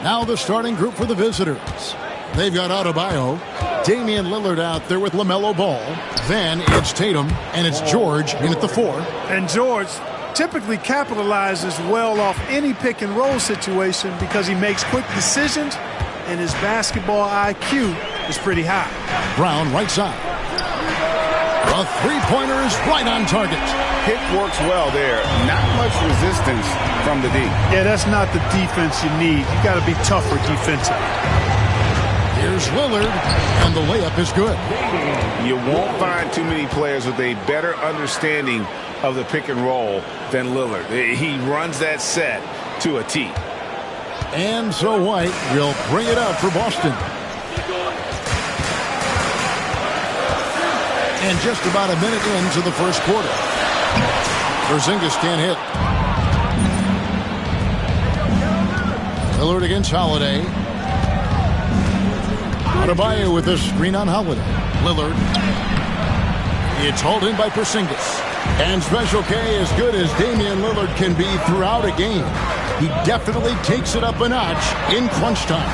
[SPEAKER 7] Now the starting group for the visitors. They've got Adebayo, Damian Lillard out there with LaMelo Ball. Then it's Tatum, and it's George in at the 4.
[SPEAKER 9] And George typically capitalizes well off any pick-and-roll situation because he makes quick decisions, and his basketball IQ is pretty high.
[SPEAKER 7] Brown right side. The three-pointer is right on target.
[SPEAKER 8] Hit works well there. Not much resistance from the D.
[SPEAKER 9] Yeah, that's not the defense you need. You got to be tougher defensively.
[SPEAKER 7] Here's Lillard, and the layup is good.
[SPEAKER 8] You won't find too many players with a better understanding of the pick and roll than Lillard. He runs that set to a T.
[SPEAKER 7] And so White will bring it up for Boston. And just about a minute into the first quarter. Porzingis can't hit. Lillard against Holiday. Adebayo with the screen on Holiday. Lillard. It's hauled in by Porzingis. And Special K, as good as Damian Lillard can be throughout a game, he definitely takes it up a notch in crunch time.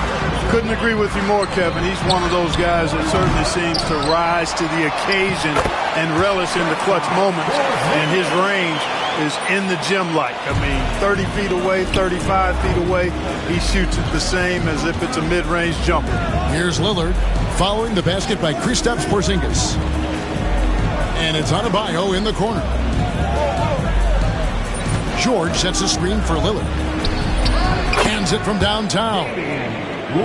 [SPEAKER 9] Couldn't agree with you more, Kevin. He's one of those guys that certainly seems to rise to the occasion and relish in the clutch moments. And his range is in the gym like. I mean, 30 feet away, 35 feet away, he shoots it the same as if it's a mid-range jumper.
[SPEAKER 7] Here's Lillard following the basket by Kristaps Porzingis. And it's Adebayo in the corner. George sets a screen for Lillard. Hands it from downtown.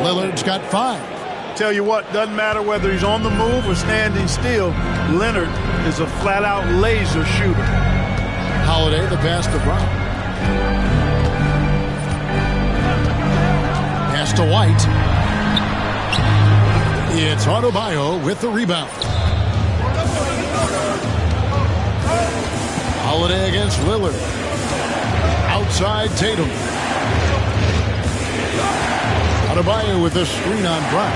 [SPEAKER 7] Lillard's got 5.
[SPEAKER 9] Tell you what, doesn't matter whether he's on the move or standing still, Leonard is a flat-out laser shooter.
[SPEAKER 7] Holiday, the pass to Brown. Pass to White. It's Adebayo with the rebound. Holiday against Lillard. Outside Tatum. Adebayo with the screen on Brown.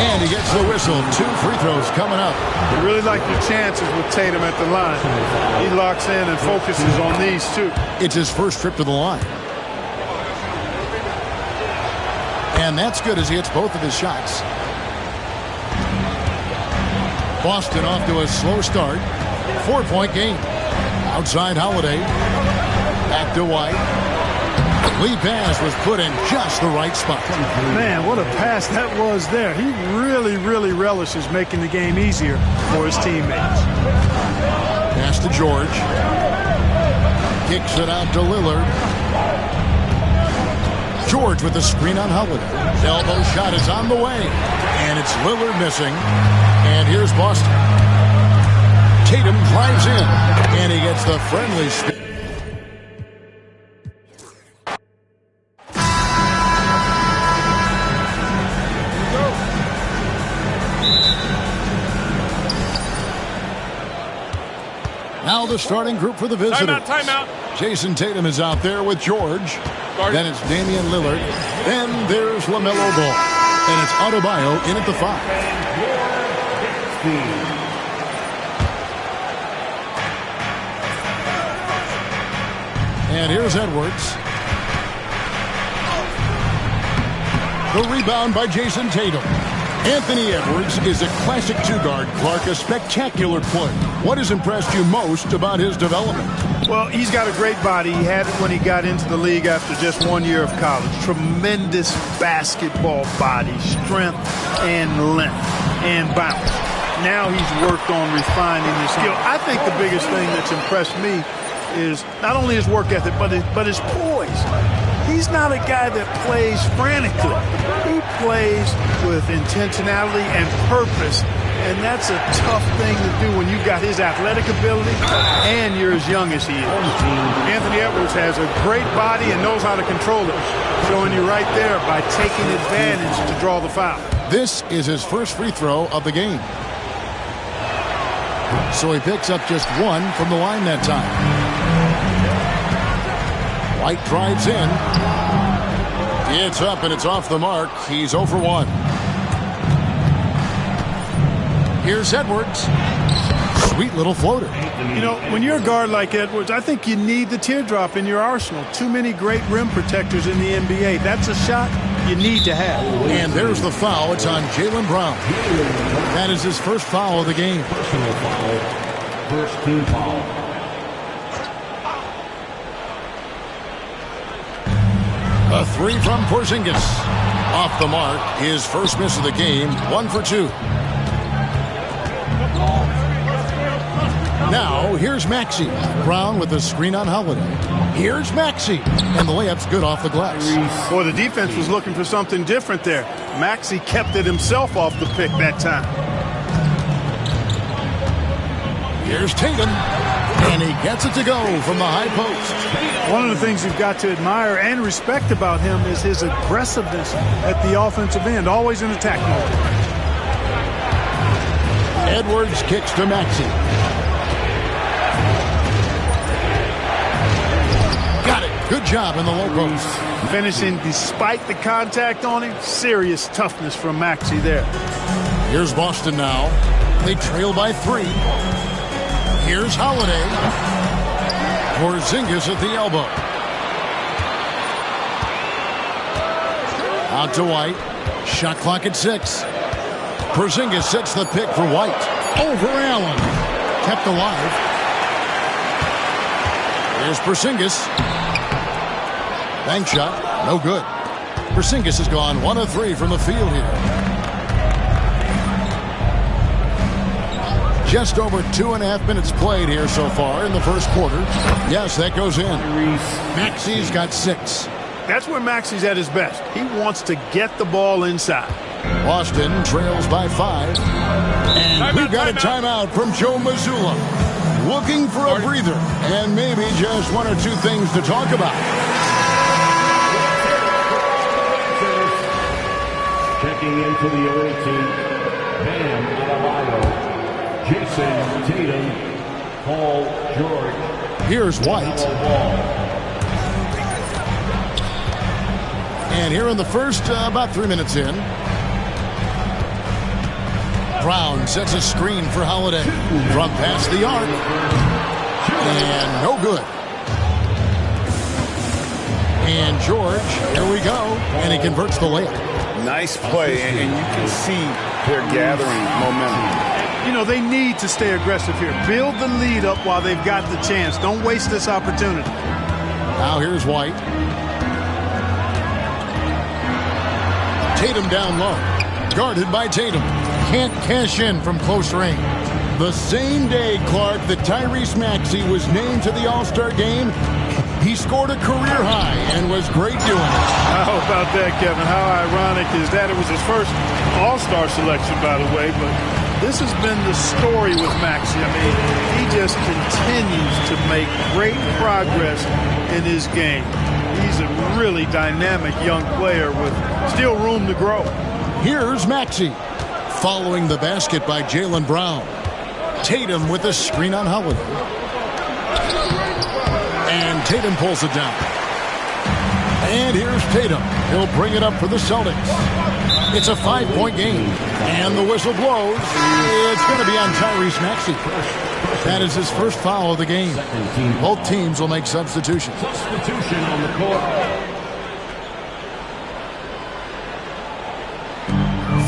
[SPEAKER 7] And he gets the whistle. 2 free throws coming up.
[SPEAKER 9] You really like your chances with Tatum at the line. He locks in and focuses on these 2.
[SPEAKER 7] It's his first trip to the line. And that's good as he hits both of his shots. Boston off to a slow start. 4-point game. Outside Holiday. Back to White. Lead pass was put in just the right spot.
[SPEAKER 9] Man, what a pass that was there. He really, really relishes making the game easier for his teammates.
[SPEAKER 7] Pass to George. Kicks it out to Lillard. George with the screen on Holiday. Elbow shot is on the way. And it's Lillard missing. And here's Boston. Tatum drives in. And he gets the friendly spin. Now the starting group for the visitors.
[SPEAKER 1] Timeout.
[SPEAKER 7] Jason Tatum is out there with George. Then it's Damian Lillard. Then there's LaMelo Ball. And it's Adebayo in at the 5. And here's Edwards. The rebound by Jason Tatum. Anthony Edwards is a classic two-guard, Clark, a spectacular player. What has impressed you most about his development?
[SPEAKER 9] Well, he's got a great body. He had it when he got into the league after just 1 year of college. Tremendous basketball body, strength and length and bounce. Now he's worked on refining his skill. I think the biggest thing that's impressed me is not only his work ethic, but his poise. He's not a guy that plays frantically. He plays with intentionality and purpose, and that's a tough thing to do when you've got his athletic ability and you're as young as he is. Anthony Edwards has a great body and knows how to control it, showing you right there by taking advantage to draw the foul.
[SPEAKER 7] This is his first free throw of the game. So he picks up just one from the line that time. White drives in. It's up and it's off the mark. He's 0 for 1. Here's Edwards. Sweet little floater.
[SPEAKER 9] You know, when you're a guard like Edwards, I think you need the teardrop in your arsenal. Too many great rim protectors in the NBA. That's a shot you need to have.
[SPEAKER 7] And there's the foul. It's on Jaylen Brown. That is his first foul of the game.
[SPEAKER 4] Personal foul. First team foul.
[SPEAKER 7] A three from Porzingis. Off the mark. His first miss of the game. 1 for 2. Now, here's Maxey. Brown with a screen on Holiday. Here's Maxey. And the layup's good off the glass.
[SPEAKER 9] Boy, the defense was looking for something different there. Maxey kept it himself off the pick that time.
[SPEAKER 7] Here's Tatum. And he gets it to go from the high post.
[SPEAKER 9] One of the things you've got to admire and respect about him is his aggressiveness at the offensive end. Always in attack mode.
[SPEAKER 7] Edwards kicks to Maxey. Got it. Good job in the low post.
[SPEAKER 9] Finishing despite the contact on him. Serious toughness from Maxey there.
[SPEAKER 7] Here's Boston now. They trail by 3. Here's Holiday. Porzingis at the elbow. Out to White. Shot clock at 6. Porzingis sets the pick for White. Over Allen. Kept alive. Here's Porzingis. Bank shot. No good. Porzingis has gone 1 of 3 from the field here. Just over 2.5 minutes played here so far in the first quarter. Yes, that goes in. Maxey's got 6.
[SPEAKER 9] That's where Maxey's at his best. He wants to get the ball inside.
[SPEAKER 7] Boston trails by 5. And we've got a timeout from Joe Mazzulla. Looking for a breather and maybe just 1 or 2 things to talk about.
[SPEAKER 4] Checking in for the away team, Bam Adebayo. Jason Tatum, Paul George.
[SPEAKER 7] Here's White. And here in the first, about 3 minutes in. Brown sets a screen for Holiday. From past the arc. And no good. And George, here we go. And he converts the layup.
[SPEAKER 8] Nice play, and you can see they're gathering momentum.
[SPEAKER 9] You know, they need to stay aggressive here. Build the lead up while they've got the chance. Don't waste this opportunity.
[SPEAKER 7] Now here's White. Tatum down low. Guarded by Tatum. Can't cash in from close range. The same day, Clark, that Tyrese Maxey was named to the All-Star game, he scored a career high and was great doing it.
[SPEAKER 9] How about that, Kevin? How ironic is that? It was his first All-Star selection, by the way, but this has been the story with Maxey. I mean, he just continues to make great progress in his game. He's a really dynamic young player with still room to grow.
[SPEAKER 7] Here's Maxey. Following the basket by Jaylen Brown. Tatum with a screen on Holiday. And Tatum pulls it down. And here's Tatum. He'll bring it up for the Celtics. It's a 5-point game. And the whistle blows. It's going to be on Tyrese Maxey. That is his first foul of the game. Both teams will make substitutions.
[SPEAKER 4] Substitution on the court.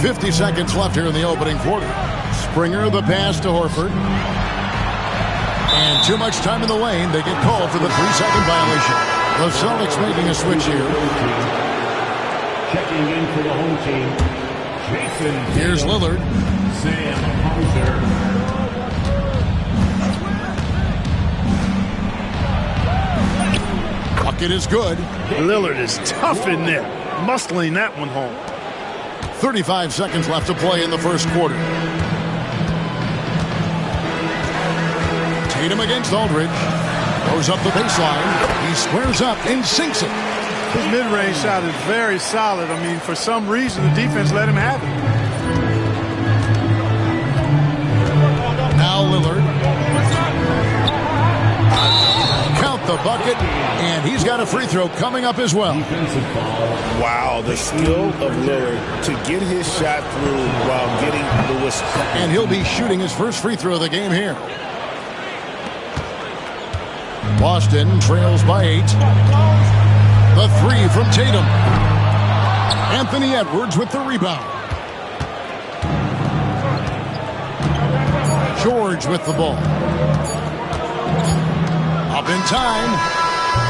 [SPEAKER 7] 50 seconds left here in the opening quarter. Springer the pass to Horford. And too much time in the lane. They get called for the 3-second violation. The Celtics making a switch here.
[SPEAKER 4] Checking in for the home team. Jason.
[SPEAKER 7] Here's Lillard.
[SPEAKER 4] Sam Hauser.
[SPEAKER 7] Bucket is good.
[SPEAKER 9] Lillard is tough in there. Muscling that one home.
[SPEAKER 7] 35 seconds left to play in the first quarter. Tatum against Aldridge. Goes up the baseline. He squares up and sinks it.
[SPEAKER 9] His mid-range shot is very solid. I mean, for some reason, the defense let him have it.
[SPEAKER 7] Now Lillard. Count the bucket, and he's got a free throw coming up as well.
[SPEAKER 8] Wow, the skill of Lillard to get his shot through while getting the whistle.
[SPEAKER 7] And he'll be shooting his first free throw of the game here. Boston trails by 8. The 3 from Tatum. Anthony Edwards with the rebound. George with the ball. Up in time.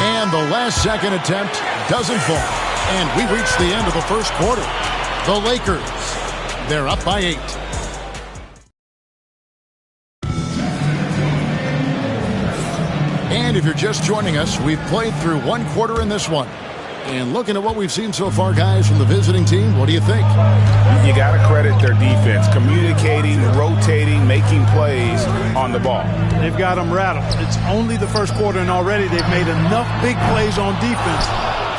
[SPEAKER 7] And the last second attempt doesn't fall. And we reach the end of the first quarter. The Lakers, they're up by 8. And if you're just joining us, we've played through one quarter in this one. And looking at what we've seen so far, guys, from the visiting team, what do you think?
[SPEAKER 8] You got to credit their defense. Communicating, rotating, making plays on the ball.
[SPEAKER 9] They've got them rattled. It's only the first quarter, and already they've made enough big plays on defense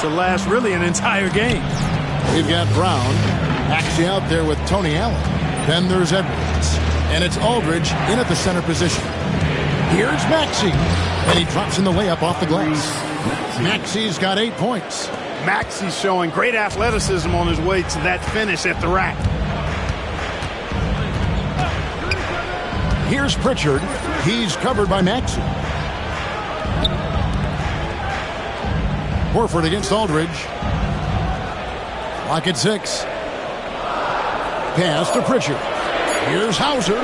[SPEAKER 9] to last really an entire game.
[SPEAKER 7] We've got Brown actually out there with Tony Allen. Then there's Edwards. And it's Aldridge in at the center position. Here's Maxey. And he drops in the layup off the glass. Maxey's got 8 points.
[SPEAKER 9] Maxey's showing great athleticism on his way to that finish at the rack.
[SPEAKER 7] Here's Pritchard. He's covered by Maxey. Horford against Aldridge. Clock at 6. Pass to Pritchard. Here's Hauser.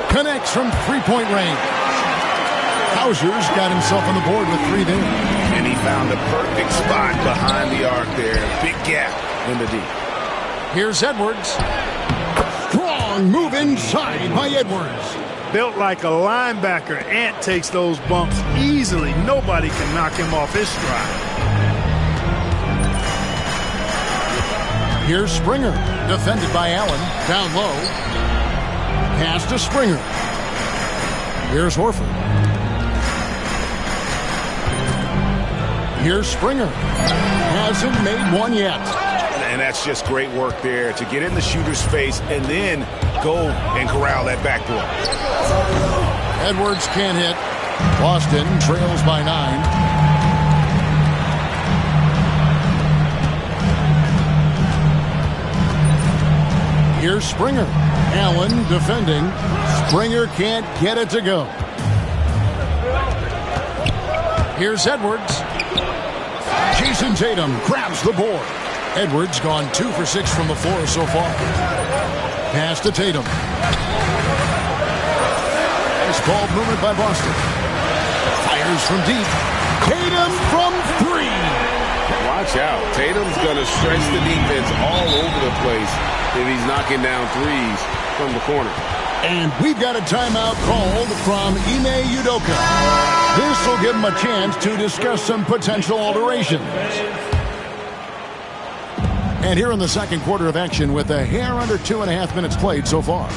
[SPEAKER 7] Connects from three-point range. Hauser's got himself on the board with 3 there.
[SPEAKER 8] And he found the perfect spot behind the arc there. Big gap in the deep.
[SPEAKER 7] Here's Edwards. Strong move inside by Edwards.
[SPEAKER 9] Built like a linebacker, Ant takes those bumps easily. Nobody can knock him off his stride.
[SPEAKER 7] Here's Springer. Defended by Allen. Down low. Pass to Springer. Here's Horford. Here's Springer. Hasn't made one yet.
[SPEAKER 8] And that's just great work there to get in the shooter's face and then go and corral that backboard.
[SPEAKER 7] Edwards can't hit. Boston trails by 9. Here's Springer. Allen defending. Springer can't get it to go. Here's Edwards. Jason Tatum grabs the board. Edwards gone 2 for 6 from the floor so far. Pass to Tatum. Nice ball movement by Boston. Fires from deep. Tatum from 3.
[SPEAKER 10] Watch out. Tatum's going to stretch the defense all over the place if he's knocking down threes from the corner.
[SPEAKER 7] And we've got a timeout called from Ime Udoka. This will give him a chance to discuss some potential alterations. And here in the second quarter of action with a hair under 2.5 minutes played so far.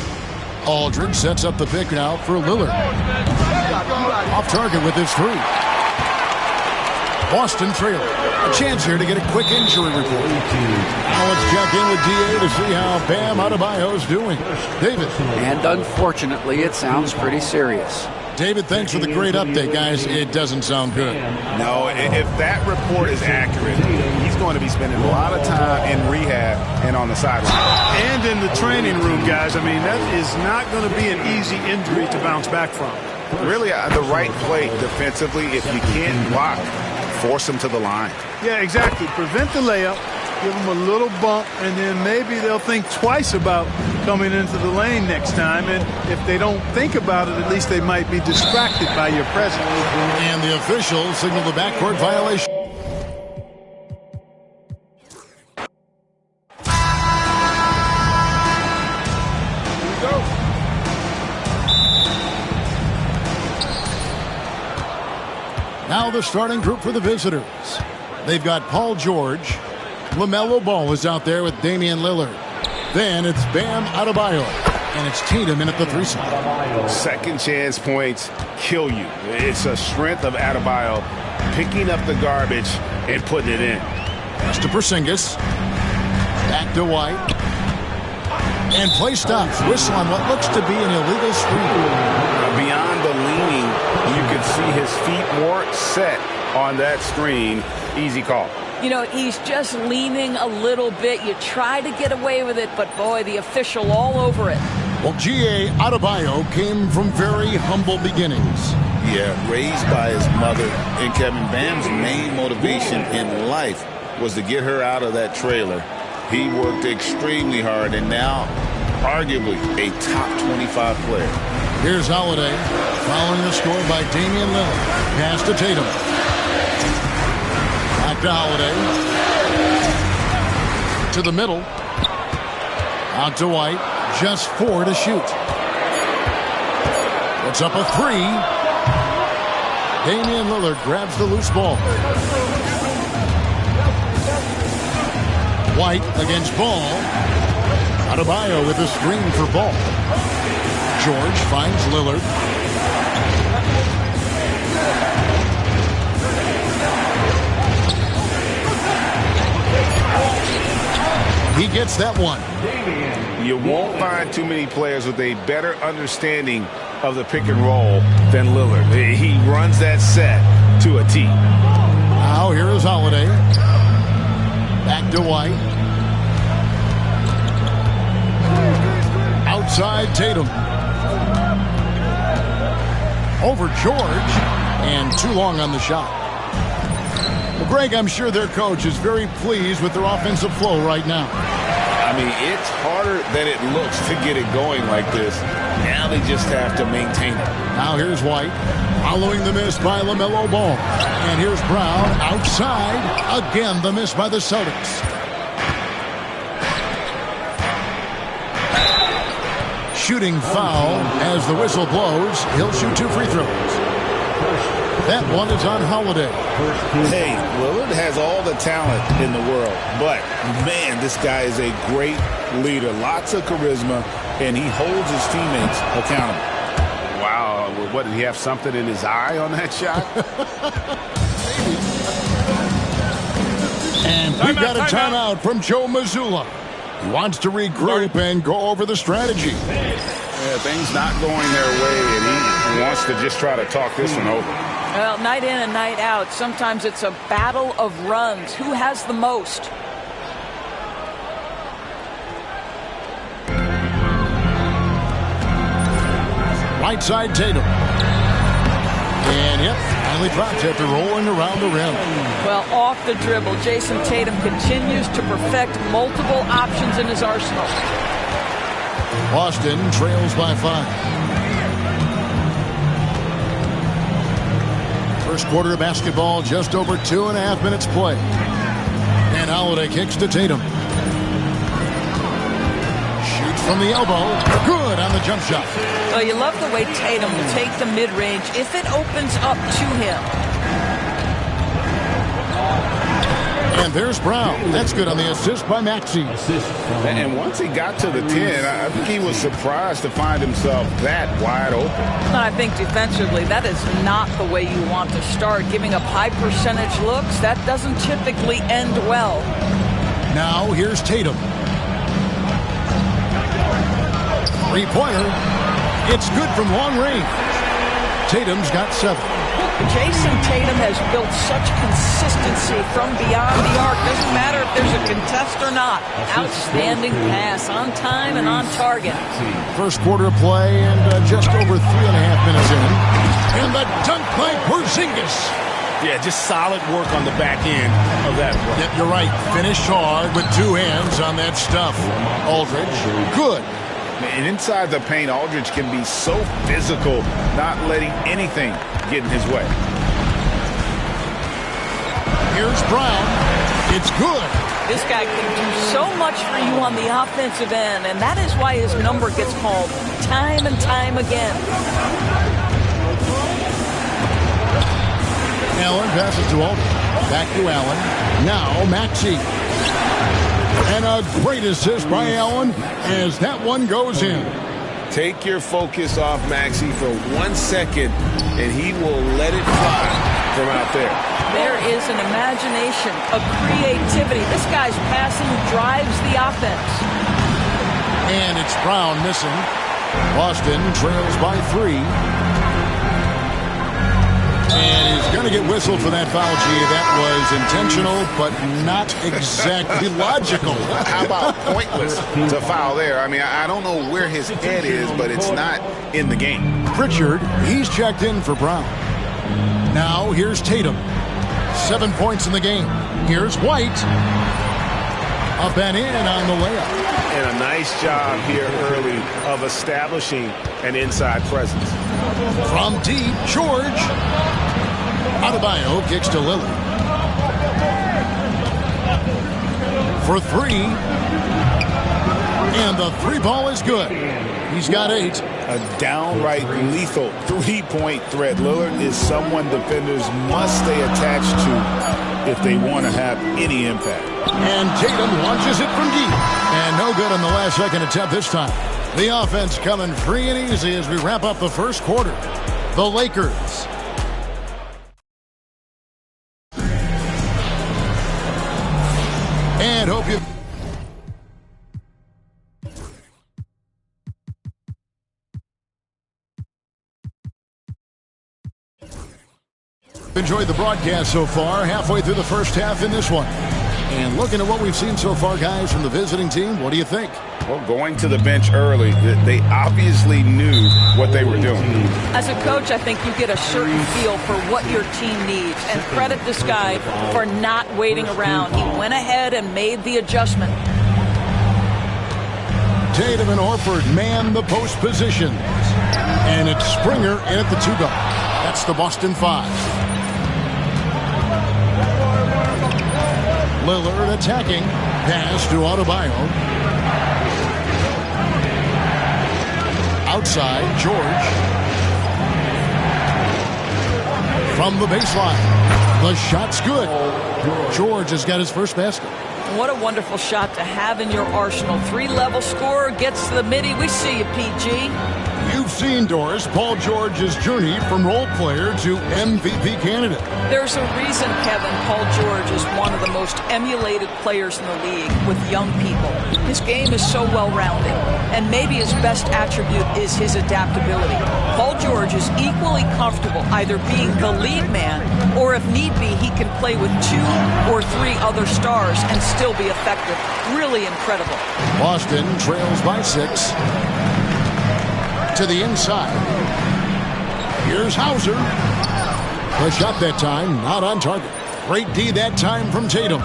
[SPEAKER 7] Aldridge sets up the pick now for Lillard. Off target with his 3. Boston trailing. A chance here to get a quick injury report. Now let's check in with DA to see how Bam Adebayo's doing. David.
[SPEAKER 11] And unfortunately, it sounds pretty serious.
[SPEAKER 7] David, thanks for the great update, guys. It doesn't sound good.
[SPEAKER 8] No, if that report is accurate, he's going to be spending a lot of time in rehab and on the sideline.
[SPEAKER 9] And in the training room, guys. I mean, that is not going to be an easy injury to bounce back from.
[SPEAKER 8] really the right play defensively. If you can't block, force them to the line.
[SPEAKER 9] Yeah, exactly. Prevent the layup, give them a little bump, and then maybe they'll think twice about coming into the lane next time. And if they don't think about it, at least they might be distracted by your presence.
[SPEAKER 7] And the officials signal the backcourt violation. Now the starting group for the visitors. They've got Paul George. LaMelo Ball is out there with Damian Lillard. Then it's Bam Adebayo. And it's Tatum in at the 3 spot.
[SPEAKER 8] Second chance points kill you. It's a strength of Adebayo picking up the garbage and putting it in.
[SPEAKER 7] Pass to Porzingis. Back to White. And play stops. Whistle on what looks to be an illegal screen.
[SPEAKER 8] Beyond the leaning, you can see his feet more set on that screen. Easy call.
[SPEAKER 12] You know, he's just leaning a little bit. You try to get away with it, but boy, the official all over it.
[SPEAKER 7] Well, G.A. Adebayo came from very humble beginnings.
[SPEAKER 8] Yeah, raised by his mother. And Kevin, Bam's main motivation in life was to get her out of that trailer. He worked extremely hard and now arguably a top 25 player.
[SPEAKER 7] Here's Holiday following the score by Damian Lillard. Pass to Tatum. Back to Holiday. To the middle. Out to White. Just 4 to shoot. It's up a 3. Damian Lillard grabs the loose ball. White against Ball. Adebayo with a screen for Ball. George finds Lillard. He gets that one.
[SPEAKER 8] You won't find too many players with a better understanding of the pick and roll than Lillard. He runs that set to a T.
[SPEAKER 7] Now here is Holiday. Back to White. Outside Tatum. Over George. And too long on the shot. Well, Greg, I'm sure their coach is very pleased with their offensive flow right now.
[SPEAKER 8] I mean, it's harder than it looks to get it going like this. Now they just have to maintain it.
[SPEAKER 7] Now here's White. Following the miss by LaMelo Ball. And here's Brown outside. Again, the miss by the Celtics. Shooting foul as the whistle blows. He'll shoot 2 free throws. That one is on Holiday.
[SPEAKER 8] Hey, Lillard has all the talent in the world, but man, this guy is a great leader. Lots of charisma, and he holds his teammates accountable. Wow, what, did he have something in his eye on that shot?
[SPEAKER 7] And we've got a timeout from Joe Mazzulla. He wants to regroup and go over the strategy.
[SPEAKER 8] Yeah, things not going their way, and he wants to just try to talk this one over.
[SPEAKER 12] Well, night in and night out, sometimes it's a battle of runs. Who has the most?
[SPEAKER 7] Right side Tatum. And yep, finally drops after rolling around the rim.
[SPEAKER 12] Well, off the dribble, Jason Tatum continues to perfect multiple options in his arsenal.
[SPEAKER 7] Boston trails by 5. First quarter of basketball, just over 2.5 minutes play. And Holiday kicks to Tatum. Shoots from the elbow. Good on the jump shot.
[SPEAKER 12] Well, you love the way Tatum will take the mid-range if it opens up to him.
[SPEAKER 7] And there's Brown. That's good on the assist by Maxey.
[SPEAKER 8] And once he got to the 10, I think he was surprised to find himself that wide open.
[SPEAKER 12] I think defensively, that is not the way you want to start. Giving up high percentage looks, that doesn't typically end well.
[SPEAKER 7] Now here's Tatum. Three-pointer. It's good from long range. Tatum's got 7.
[SPEAKER 12] Jason Tatum has built such consistency from beyond the arc. Doesn't matter if there's a contest or not. Outstanding pass on time and on target.
[SPEAKER 7] First quarter of play and just over 3.5 minutes in. And the dunk by Porzingis.
[SPEAKER 8] Yeah, just solid work on the back end of that play.
[SPEAKER 7] Yep, you're right. Finished hard with two hands on that stuff. Aldridge, good.
[SPEAKER 8] And inside the paint, Aldridge can be so physical, not letting anything get in his way.
[SPEAKER 7] Here's Brown. It's good.
[SPEAKER 12] This guy can do so much for you on the offensive end, and that is why his number gets called time and time again.
[SPEAKER 7] Allen passes to Aldridge. Back to Allen. Now Maxey. And a great assist by Allen as that one goes in.
[SPEAKER 10] Take your focus off Maxey for 1 second, and he will let it fly from out there.
[SPEAKER 12] There is an imagination, a creativity. This guy's passing drives the offense.
[SPEAKER 7] And it's Brown missing. Boston trails by 3. And he's going to get whistled for that foul, G. That was intentional, but not exactly logical.
[SPEAKER 8] How about pointless to foul there? I mean, I don't know where his head is, but it's not in the game.
[SPEAKER 7] Pritchard, he's checked in for Brown. Now here's Tatum. 7 points in the game. Here's White. Up and in on the layup.
[SPEAKER 8] And a nice job here early of establishing an inside presence.
[SPEAKER 7] From deep, George. Adebayo kicks to Lillard. For 3. And the 3 ball is good. He's got 8.
[SPEAKER 8] A downright lethal three-point threat. Lillard is someone defenders must stay attached to if they want to have any impact.
[SPEAKER 7] And Tatum launches it from deep. And no good on the last second attempt this time. The offense coming free and easy as we wrap up the first quarter. The Lakers. And hope you enjoyed the broadcast so far. Halfway through the first half in this one. And looking at what we've seen so far, guys, from the visiting team, what do you think?
[SPEAKER 8] Well, going to the bench early, they obviously knew what they were doing.
[SPEAKER 12] As a coach, I think you get a certain feel for what your team needs. And credit this guy for not waiting around. He went ahead and made the adjustment.
[SPEAKER 7] Tatum and Horford man the post positions. And it's Springer in at the 2 guard. That's the Boston 5. Lillard attacking. Pass to Adebayo. Outside, George. From the baseline. The shot's good. George has got his first basket.
[SPEAKER 12] What a wonderful shot to have in your arsenal. 3-level scorer, gets to the midi. We see you, PG.
[SPEAKER 7] You've seen, Doris, Paul George's journey from role player to MVP candidate.
[SPEAKER 12] There's a reason, Kevin, Paul George is one of the most emulated players in the league with young people. His game is so well-rounded, and maybe his best attribute is his adaptability. Paul George is equally comfortable either being the lead man, or if need be, he can play with 2 or 3 other stars and still be effective. Really incredible.
[SPEAKER 7] Boston trails by 6. To the inside. Here's Hauser. The shot that time, not on target. Great D that time from Tatum.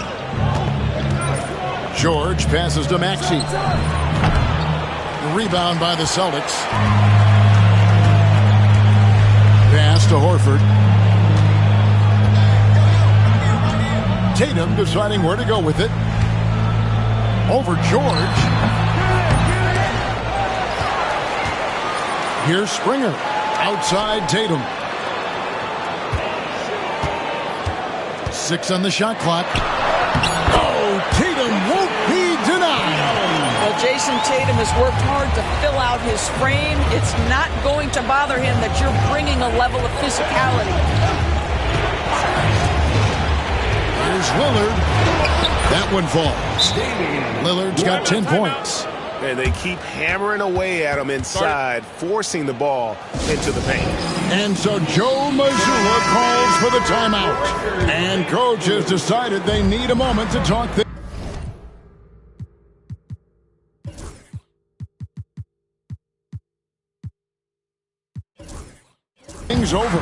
[SPEAKER 7] George passes to Maxey. Rebound by the Celtics. Pass to Horford. Tatum deciding where to go with it. Over George. Here's Springer. Outside Tatum. 6 on the shot clock. Oh, Tatum won't be denied.
[SPEAKER 12] Well, Jason Tatum has worked hard to fill out his frame. It's not going to bother him that you're bringing a level of physicality.
[SPEAKER 7] Here's Lillard. That one falls. Lillard's got 10 points.
[SPEAKER 8] And they keep hammering away at him inside, forcing the ball into the paint.
[SPEAKER 7] And so Joe Mazzulla calls for the timeout. And coach has decided they need a moment to talk things over.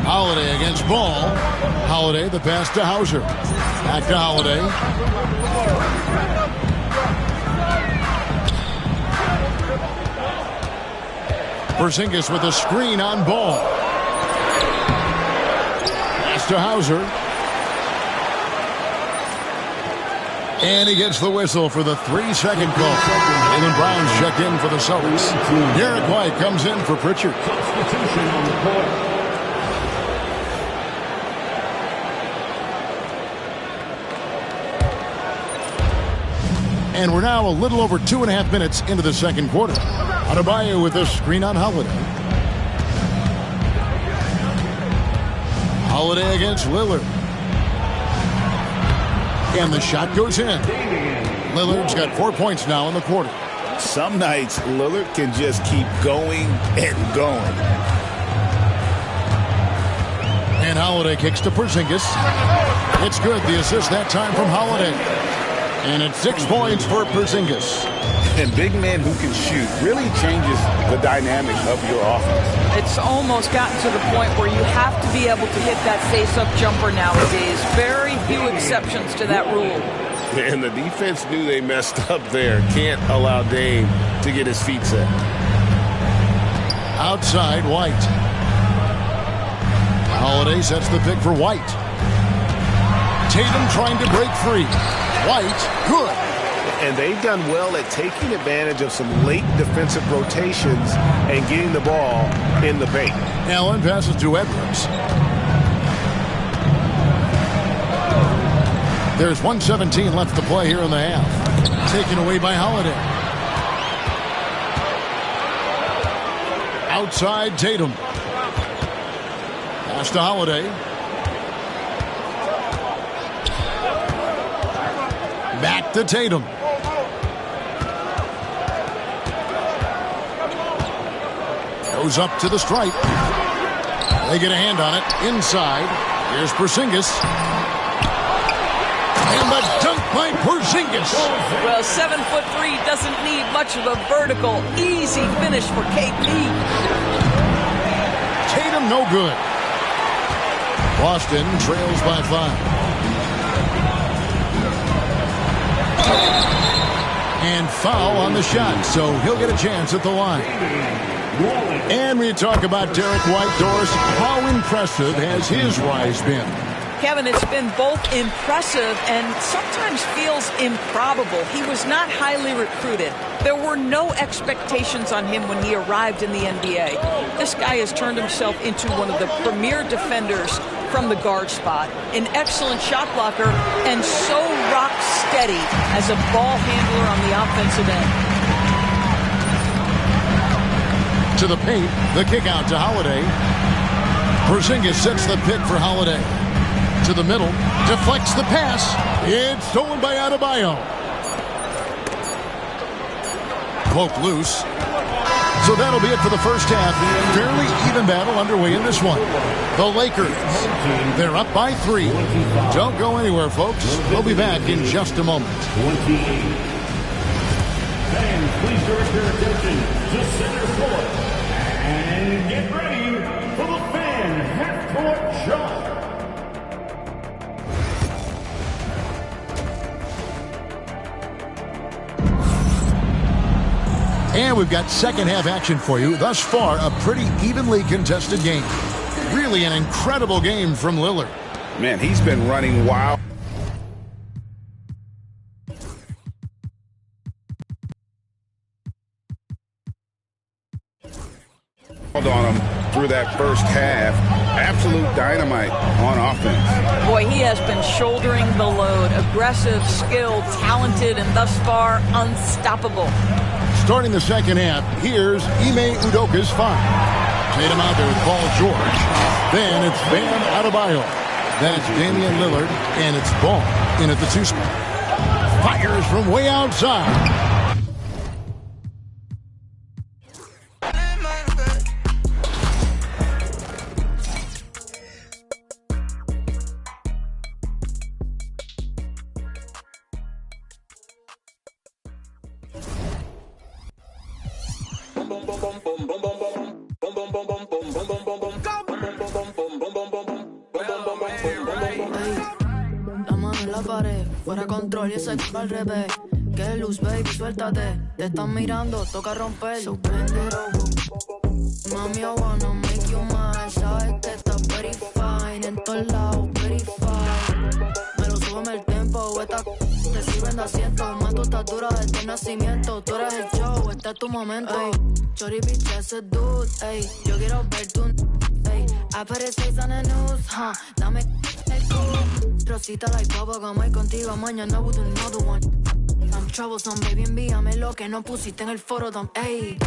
[SPEAKER 7] Holiday against Ball. Holiday, the pass to Hauser. Back to Holiday. Porzingis with a screen on Ball. Pass to Hauser. And he gets the whistle for the 3-second call. Jaylen Brown's checked in for the Celtics. Derek White comes in for Pritchard.
[SPEAKER 4] Substitution on the court.
[SPEAKER 7] And we're now a little over 2.5 minutes into the second quarter. Adebayo with a screen on Holiday. Holiday against Lillard. And the shot goes in. Lillard's got 4 points now in the quarter.
[SPEAKER 8] Some nights, Lillard can just keep going and going.
[SPEAKER 7] And Holiday kicks to Porzingis. It's good. The assist that time from Holiday. And it's 6 points for Porzingis.
[SPEAKER 8] And big men who can shoot really changes the dynamic of your offense.
[SPEAKER 12] It's almost gotten to the point where you have to be able to hit that face-up jumper nowadays. Very few exceptions to that rule.
[SPEAKER 8] And the defense knew they messed up there. Can't allow Dame to get his feet set.
[SPEAKER 7] Outside, White. Holiday sets the pick for White. Tatum trying to break free. White, good.
[SPEAKER 1] And they've done well at taking advantage of some late defensive rotations and getting the ball in the paint.
[SPEAKER 7] Allen passes to Edwards. There's 1:17 left to play here in the half. Taken away by Holiday. Outside Tatum. Pass to Holiday. Back to Tatum. Goes up to the stripe. They get a hand on it. Inside. Here's Porzingis. And the dunk by Porzingis.
[SPEAKER 12] Well, 7'3" doesn't need much of a vertical. Easy finish for KP.
[SPEAKER 7] Tatum no good. Boston trails by 5. And foul on the shot, so he'll get a chance at the line. And we talk about Derek White, Doris. How impressive has his rise been?
[SPEAKER 12] Kevin, it's been both impressive and sometimes feels improbable. He was not highly recruited. There were no expectations on him when he arrived in the NBA. This guy has turned himself into one of the premier defenders from the guard spot, an excellent shot blocker, and so rock steady as a ball handler on the offensive end.
[SPEAKER 7] To the paint, the kick out to Holiday. Porzingis sets the pick for Holiday. To the middle, deflects the pass. It's stolen by Adebayo. Poked loose. So that'll be it for the first half. Fairly even battle underway in this one. The Lakers, they're up by 3. Don't go anywhere, folks. We'll be back in just a moment.
[SPEAKER 4] 28. Fans, please direct your attention to center court. And get ready for the fan half-court shot.
[SPEAKER 7] And we've got second half action for you. Thus far, a pretty evenly contested game. Really an incredible game from Lillard.
[SPEAKER 8] Man, he's been running wild. On him through that first half. Absolute dynamite on offense.
[SPEAKER 12] Boy, he has been shouldering the load. Aggressive, skilled, talented, and thus far unstoppable.
[SPEAKER 7] Starting the second half, here's Ime Udoka's 5. Tatum out there with Paul George. Then it's Bam Adebayo. Then it's Damian Lillard, and it's Ball in at the 2 spot. Fires from way outside.
[SPEAKER 13] La mano en la pared, fuera control y ese al revés. Que luz, baby, suéltate. Te están mirando, toca romper. So bend it over. Mami, I wanna make you mine. Sabes que estás very fine. En todos lados, very fine. Me lo súbeme el tempo, esta te sirven de asiento. Más tu estatura desde el nacimiento. Tú eres el show, este es tu momento. Ey, Chori, bitch, ese dude. Ey, yo quiero ver tu... Ey, I put it 6 on the news, huh. Dame el culo. Rosita like bubblegum, hoy contigo, mañana with another one. I'm troublesome, baby, envíame lo que no pusiste en el foro, ey.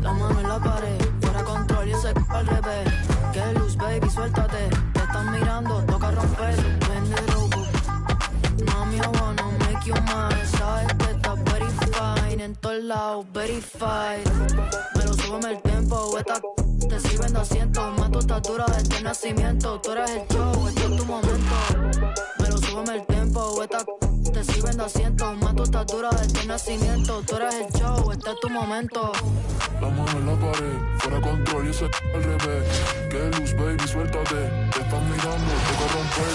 [SPEAKER 13] La mano en la pared, fuera control y ese al revés. Que luz, baby, suéltate. Te están mirando, toca romper. Vende loco. Mami, I wanna make you mine. Sabes que estás very fine. En todos lados, very fine. Pero súbeme el tempo, esta te sirven de asiento. Más tu estatura desde el nacimiento. Tú eres el show, este es tu momento. Pero súbeme el tempo, esta te sirven de asiento. Más tu estatura desde el nacimiento. Tú eres el show, este es tu momento.
[SPEAKER 14] La mano en la pared, fuera control y ese al revés. Que luz, baby, suéltate. Te están mirando, toca romper.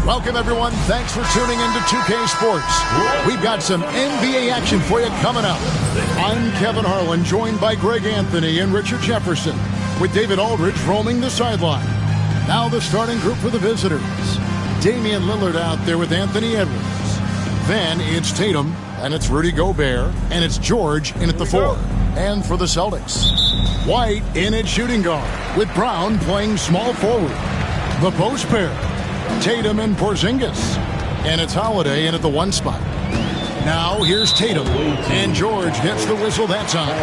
[SPEAKER 7] Welcome, everyone. Thanks for tuning into 2K Sports. We've got some NBA action for you coming up. I'm Kevin Harlan, joined by Greg Anthony and Richard Jefferson, with David Aldridge roaming the sideline. Now the starting group for the visitors. Damian Lillard out there with Anthony Edwards. Then it's Tatum, and it's Rudy Gobert, and it's George in at the 4. And for the Celtics, White in at shooting guard, with Brown playing small forward. The post pair, Tatum and Porzingis, and it's Holiday in at the 1 spot. Now here's Tatum, and George gets the whistle that time.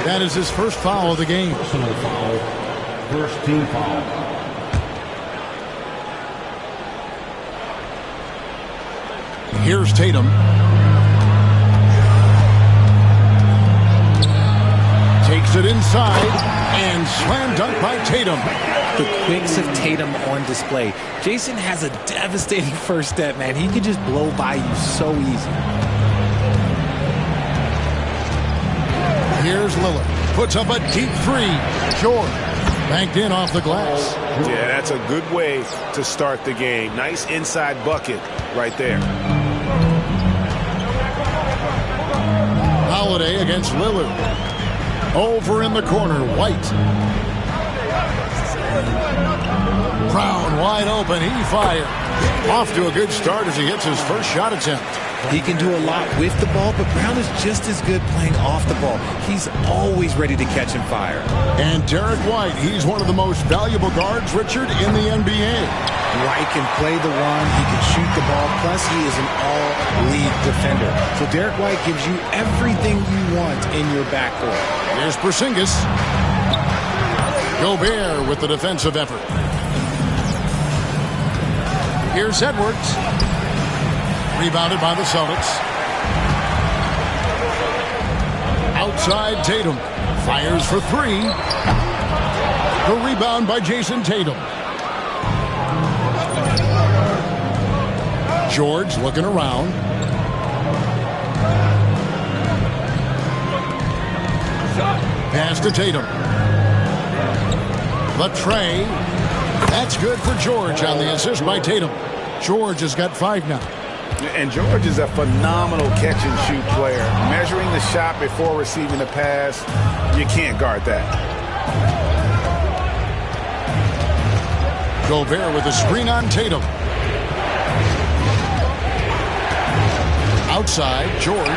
[SPEAKER 7] That is his first foul of the game.
[SPEAKER 4] First team foul.
[SPEAKER 7] Here's Tatum. Takes it inside, and slam dunk by Tatum.
[SPEAKER 15] The quicks of Tatum on display. Jason has a devastating first step, man. He can just blow by you so easy.
[SPEAKER 7] Here's Lillard. Puts up a deep 3. George banked in off the glass.
[SPEAKER 8] Yeah, that's a good way to start the game. Nice inside bucket right there.
[SPEAKER 7] Holiday against Lillard. Over in the corner, White. Brown wide open, he fired. Off to a good start as he hits his first shot attempt.
[SPEAKER 15] He can do a lot with the ball, but Brown is just as good playing off the ball. He's always ready to catch and fire.
[SPEAKER 7] And Derek White, he's one of the most valuable guards, Richard, in the NBA.
[SPEAKER 15] White can play the one, he can shoot the ball, plus he is an all-league defender. So Derek White gives you everything you want in your backcourt.
[SPEAKER 7] Here's Porzingis. Gobert with the defensive effort. Here's Edwards. Rebounded by the Celtics. Outside Tatum. Fires for 3. The rebound by Jason Tatum. George looking around. Pass to Tatum. The tray. That's good for George on the assist by Tatum. George has got 5 now.
[SPEAKER 8] And George is a phenomenal catch-and-shoot player. Measuring the shot before receiving the pass, you can't guard that.
[SPEAKER 7] Gobert with a screen on Tatum. Outside, George.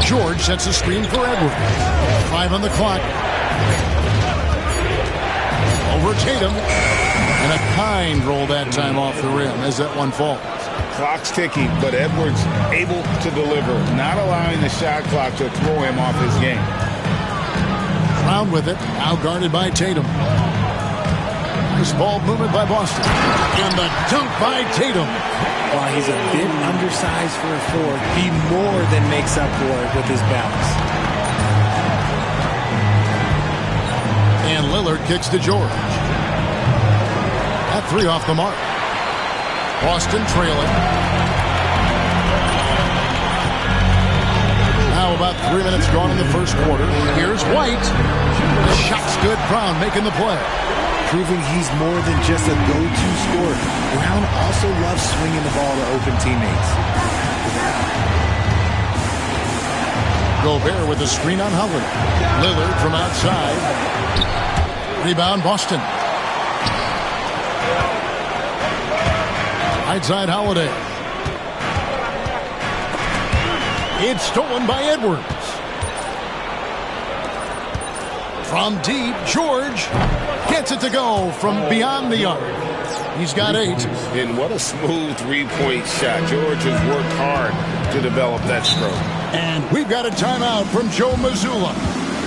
[SPEAKER 7] George sets a screen for Edwards. 5 on the clock. Over Tatum. And a kind roll that time off the rim as that one falls.
[SPEAKER 8] Clock's ticking, but Edwards able to deliver, not allowing the shot clock to throw him off his game.
[SPEAKER 7] Brown with it, now guarded by Tatum. Nice ball movement by Boston. And the dunk by Tatum.
[SPEAKER 15] While he's a bit undersized for a forward, he more than makes up for it with his balance.
[SPEAKER 7] And Lillard kicks to George. That 3 off the mark. Boston trailing. about 3 minutes gone in the first quarter. Here's White. The shot's good. Brown making the play.
[SPEAKER 15] Proving he's more than just a go-to scorer. Brown also loves swinging the ball to open teammates.
[SPEAKER 7] Gobert with the screen on Howard. Lillard from outside. Rebound Boston. Outside Holiday. It's stolen by Edwards. From deep, George gets it to go from beyond the arc. He's got 8.
[SPEAKER 10] And what a smooth three-point shot. George has worked hard to develop that stroke.
[SPEAKER 7] And we've got a timeout from Joe Mazzulla.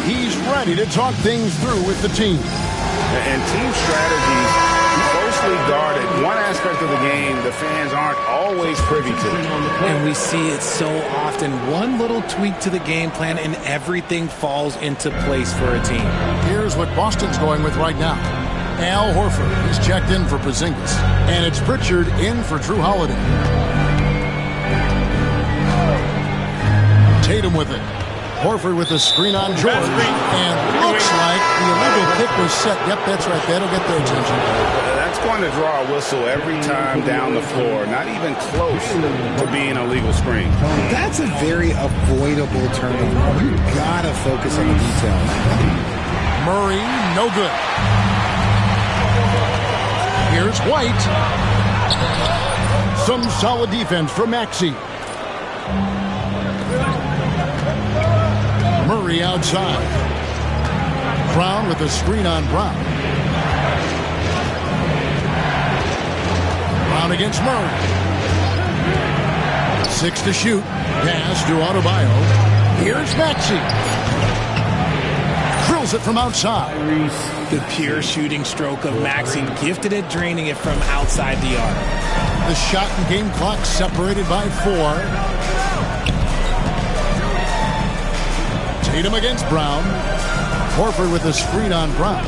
[SPEAKER 7] He's ready to talk things through with the team.
[SPEAKER 10] And team strategies closely guarded. One aspect of the game the fans aren't always privy to.
[SPEAKER 15] And we see it so often. One little tweak to the game plan and everything falls into place for a team.
[SPEAKER 7] Here's what Boston's going with right now. Al Horford is checked in for Porzingis. And it's Pritchard in for Drew Holiday. Tatum with it. Horford with the screen on George. And looks like the illegal kick was set. Yep, that's right. That'll get their attention.
[SPEAKER 10] That's going to draw a whistle every time down the floor. Not even close to being a legal screen.
[SPEAKER 15] That's a very avoidable turnover. You gotta focus on the details.
[SPEAKER 7] Murray, no good. Here's White. Some solid defense from Maxey. Murray outside. Brown with the screen on Brown. Brown against Murray. 6 to shoot. Pass to Adebayo. Here's Maxey. Drills it from outside.
[SPEAKER 15] The pure shooting stroke of Maxey, gifted at draining it from outside the arc.
[SPEAKER 7] The shot and game clock separated by 4. Tatum against Brown. Horford with the screen on Brown.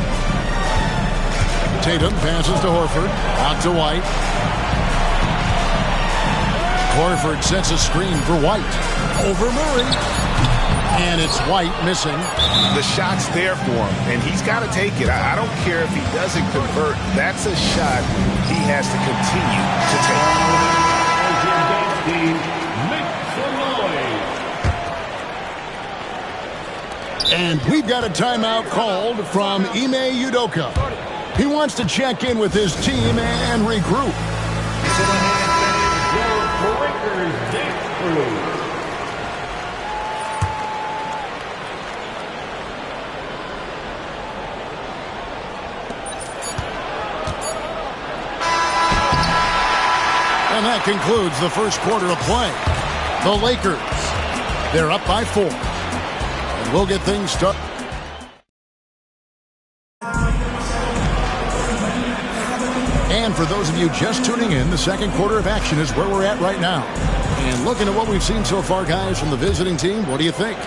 [SPEAKER 7] Tatum passes to Horford. Out to White. Horford sets a screen for White. Over Murray. And it's White missing.
[SPEAKER 8] The shot's there for him, and he's got to take it. I don't care if he doesn't convert. That's a shot he has to continue to take.
[SPEAKER 7] And we've got a timeout called from Ime Udoka. He wants to check in with his team and regroup. And that concludes the first quarter of play. The Lakers, they're up by 4. We'll get things started. And for those of you just tuning in, the second quarter of action is where we're at right now. And looking at what we've seen so far, guys, from the visiting team, what do you think?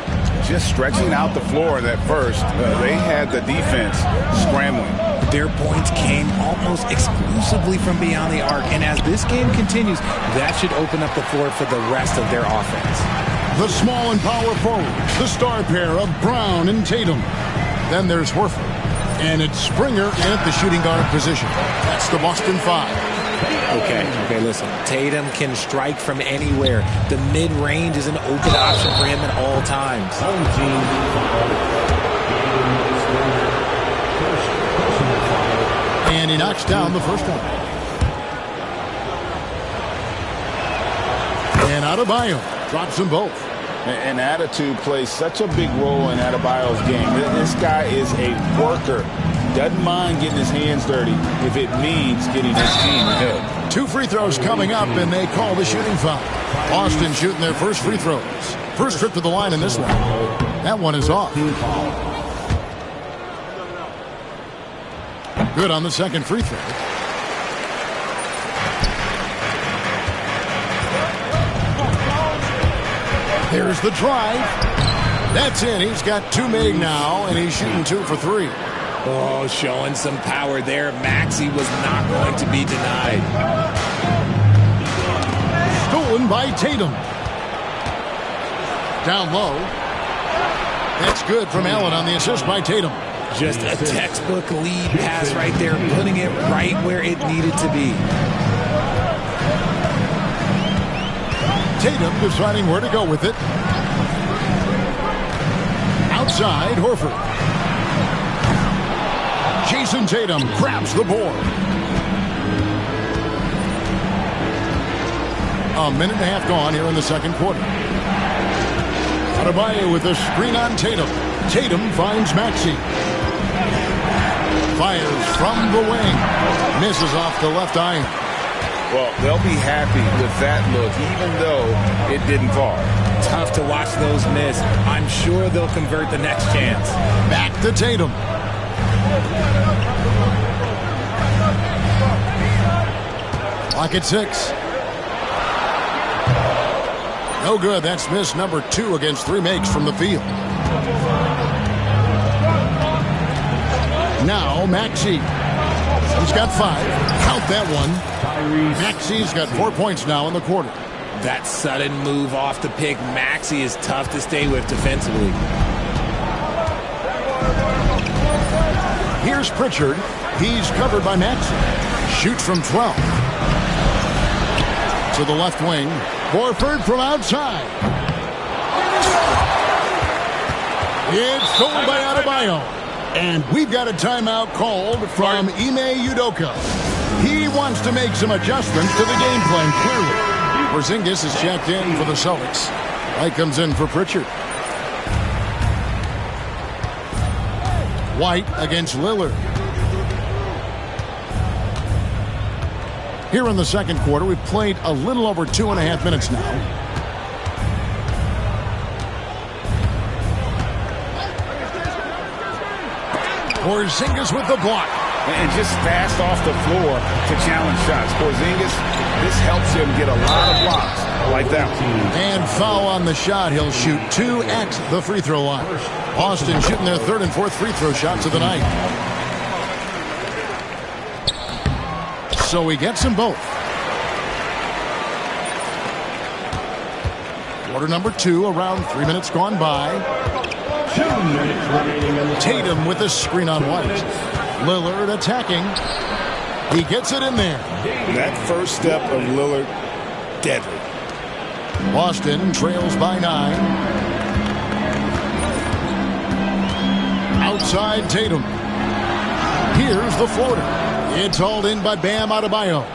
[SPEAKER 10] Just stretching out the floor in that first. They had the defense scrambling.
[SPEAKER 15] Their points came almost exclusively from beyond the arc. And as this game continues, that should open up the floor for the rest of their offense.
[SPEAKER 7] The small and power forwards, the star pair of Brown and Tatum. Then there's Horford. And it's Springer in at the shooting guard position. That's the Boston 5.
[SPEAKER 15] Okay, listen. Tatum can strike from anywhere. The mid-range is an open option for him at all times.
[SPEAKER 7] And he knocks down the first one. And Adebayo drops them both.
[SPEAKER 10] And attitude plays such a big role in Adebayo's game. This guy is a worker. Doesn't mind getting his hands dirty if it means getting his team ahead.
[SPEAKER 7] 2 free throws coming up, and they call the shooting foul. Boston shooting their first free throws. First trip to the line in this one. That one is off. Good on the second free throw. There's the drive. That's in. He's got 2 made now, and he's shooting 2 for 3.
[SPEAKER 15] Oh, showing some power there. Maxey was not going to be denied.
[SPEAKER 7] Stolen by Tatum. Down low. That's good from Allen on the assist by Tatum.
[SPEAKER 15] Just a textbook lead pass right there, putting it right where it needed to be.
[SPEAKER 7] Tatum deciding where to go with it. Outside, Horford. Jason Tatum grabs the board. A minute and a half gone here in the second quarter. Adebayo with a screen on Tatum. Tatum finds Maxey. Fires from the wing. Misses off the left iron.
[SPEAKER 10] Well, they'll be happy with that look, even though it didn't fall.
[SPEAKER 15] Tough to watch those miss. I'm sure they'll convert the next chance.
[SPEAKER 7] Back to Tatum. Clock at 6. No good. That's miss number 2 against 3 makes from the field. Now Maxey. He's got 5. Count that one. Maxey's got 4 points now in the quarter.
[SPEAKER 15] That sudden move off the pick, Maxey, is tough to stay with defensively.
[SPEAKER 7] Here's Pritchard. He's covered by Maxey. Shoots from 12. To the left wing. Horford from outside. It's stolen by Adebayo. And we've got a timeout called from Ime Udoka. He wants to make some adjustments to the game plan, clearly. Porzingis is checked in for the Celtics. White comes in for Pritchard. White against Lillard. Here in the second quarter, we've played a little over 2.5 minutes now. Porzingis with the block.
[SPEAKER 10] And just fast off the floor to challenge shots. Porzingis, this helps him get a lot of blocks like that one.
[SPEAKER 7] And foul on the shot. He'll shoot 2 at the free throw line. Boston shooting their 3rd and 4th free throw shots of the night. So he gets them both. Quarter number 2, around 3 minutes gone by.
[SPEAKER 4] 2 minutes remaining in the
[SPEAKER 7] Tatum with a screen on White. Lillard attacking. He gets it in there.
[SPEAKER 10] That first step of Lillard, deadly.
[SPEAKER 7] Boston trails by 9. Outside Tatum. Here's the floater. It's hauled in by Bam Adebayo.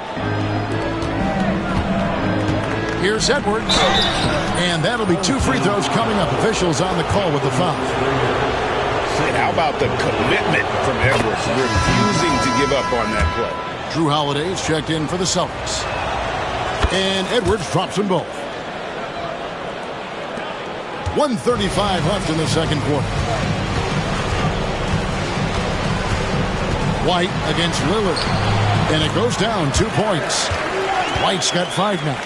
[SPEAKER 7] Here's Edwards. And that'll be 2 free throws coming up. Officials on the call with the foul.
[SPEAKER 10] And how about the commitment from Edwards, refusing to give up on that play.
[SPEAKER 7] Drew Holiday's checked in for the Celtics. And Edwards drops them both. 1:35 left in the second quarter. White against Lillard. And it goes down 2 points. White's got 5 now.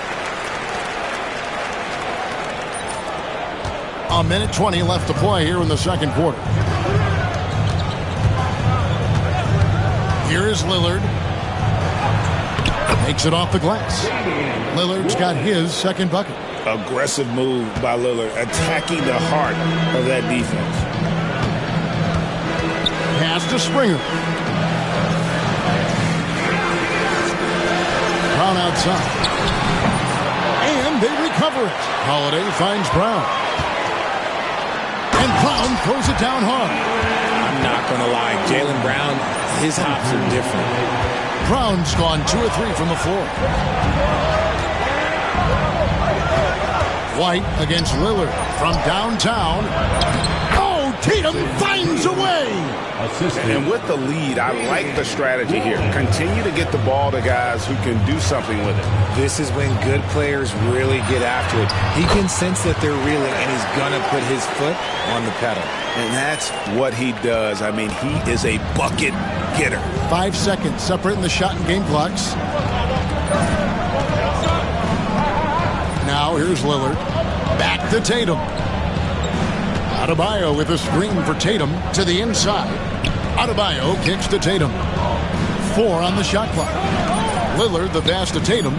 [SPEAKER 7] A minute 20 left to play here in the second quarter. Here is Lillard. Makes it off the glass. Lillard's got his second bucket.
[SPEAKER 10] Aggressive move by Lillard, attacking the heart of that defense.
[SPEAKER 7] Pass to Springer. Brown outside. And they recover it. Holiday finds Brown. And Brown throws it down hard.
[SPEAKER 15] I'm not going to lie. Jaylen Brown, his hops are different.
[SPEAKER 7] Brown's gone 2 or 3 from the floor. White against Lillard from downtown. Oh, Tatum finds a way.
[SPEAKER 10] And with the lead, I like the strategy here. Continue to get the ball to guys who can do something with it.
[SPEAKER 15] This is when good players really get after it. He can sense that they're reeling, and he's going to put his foot on the pedal.
[SPEAKER 10] And that's what he does. I mean, he is a bucket getter.
[SPEAKER 7] 5 seconds separating the shot and game clocks. Now here's Lillard. Back to Tatum. Adebayo with a screen for Tatum to the inside. Adebayo kicks to Tatum. 4 on the shot clock. Lillard the pass to Tatum.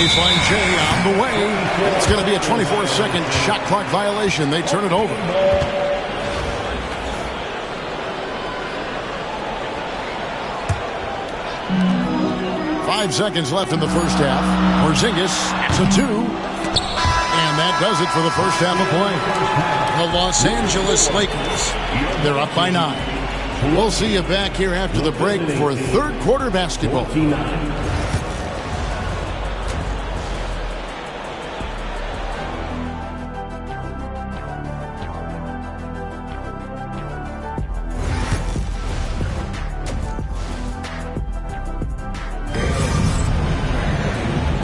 [SPEAKER 7] Baseline J on the way. It's going to be a 24-second shot clock violation. They turn it over. Five seconds left in the first half. Porzingis to 2. And that does it for the first half of play. The Los Angeles Lakers, they're up by 9. We'll see you back here after the break for third quarter basketball.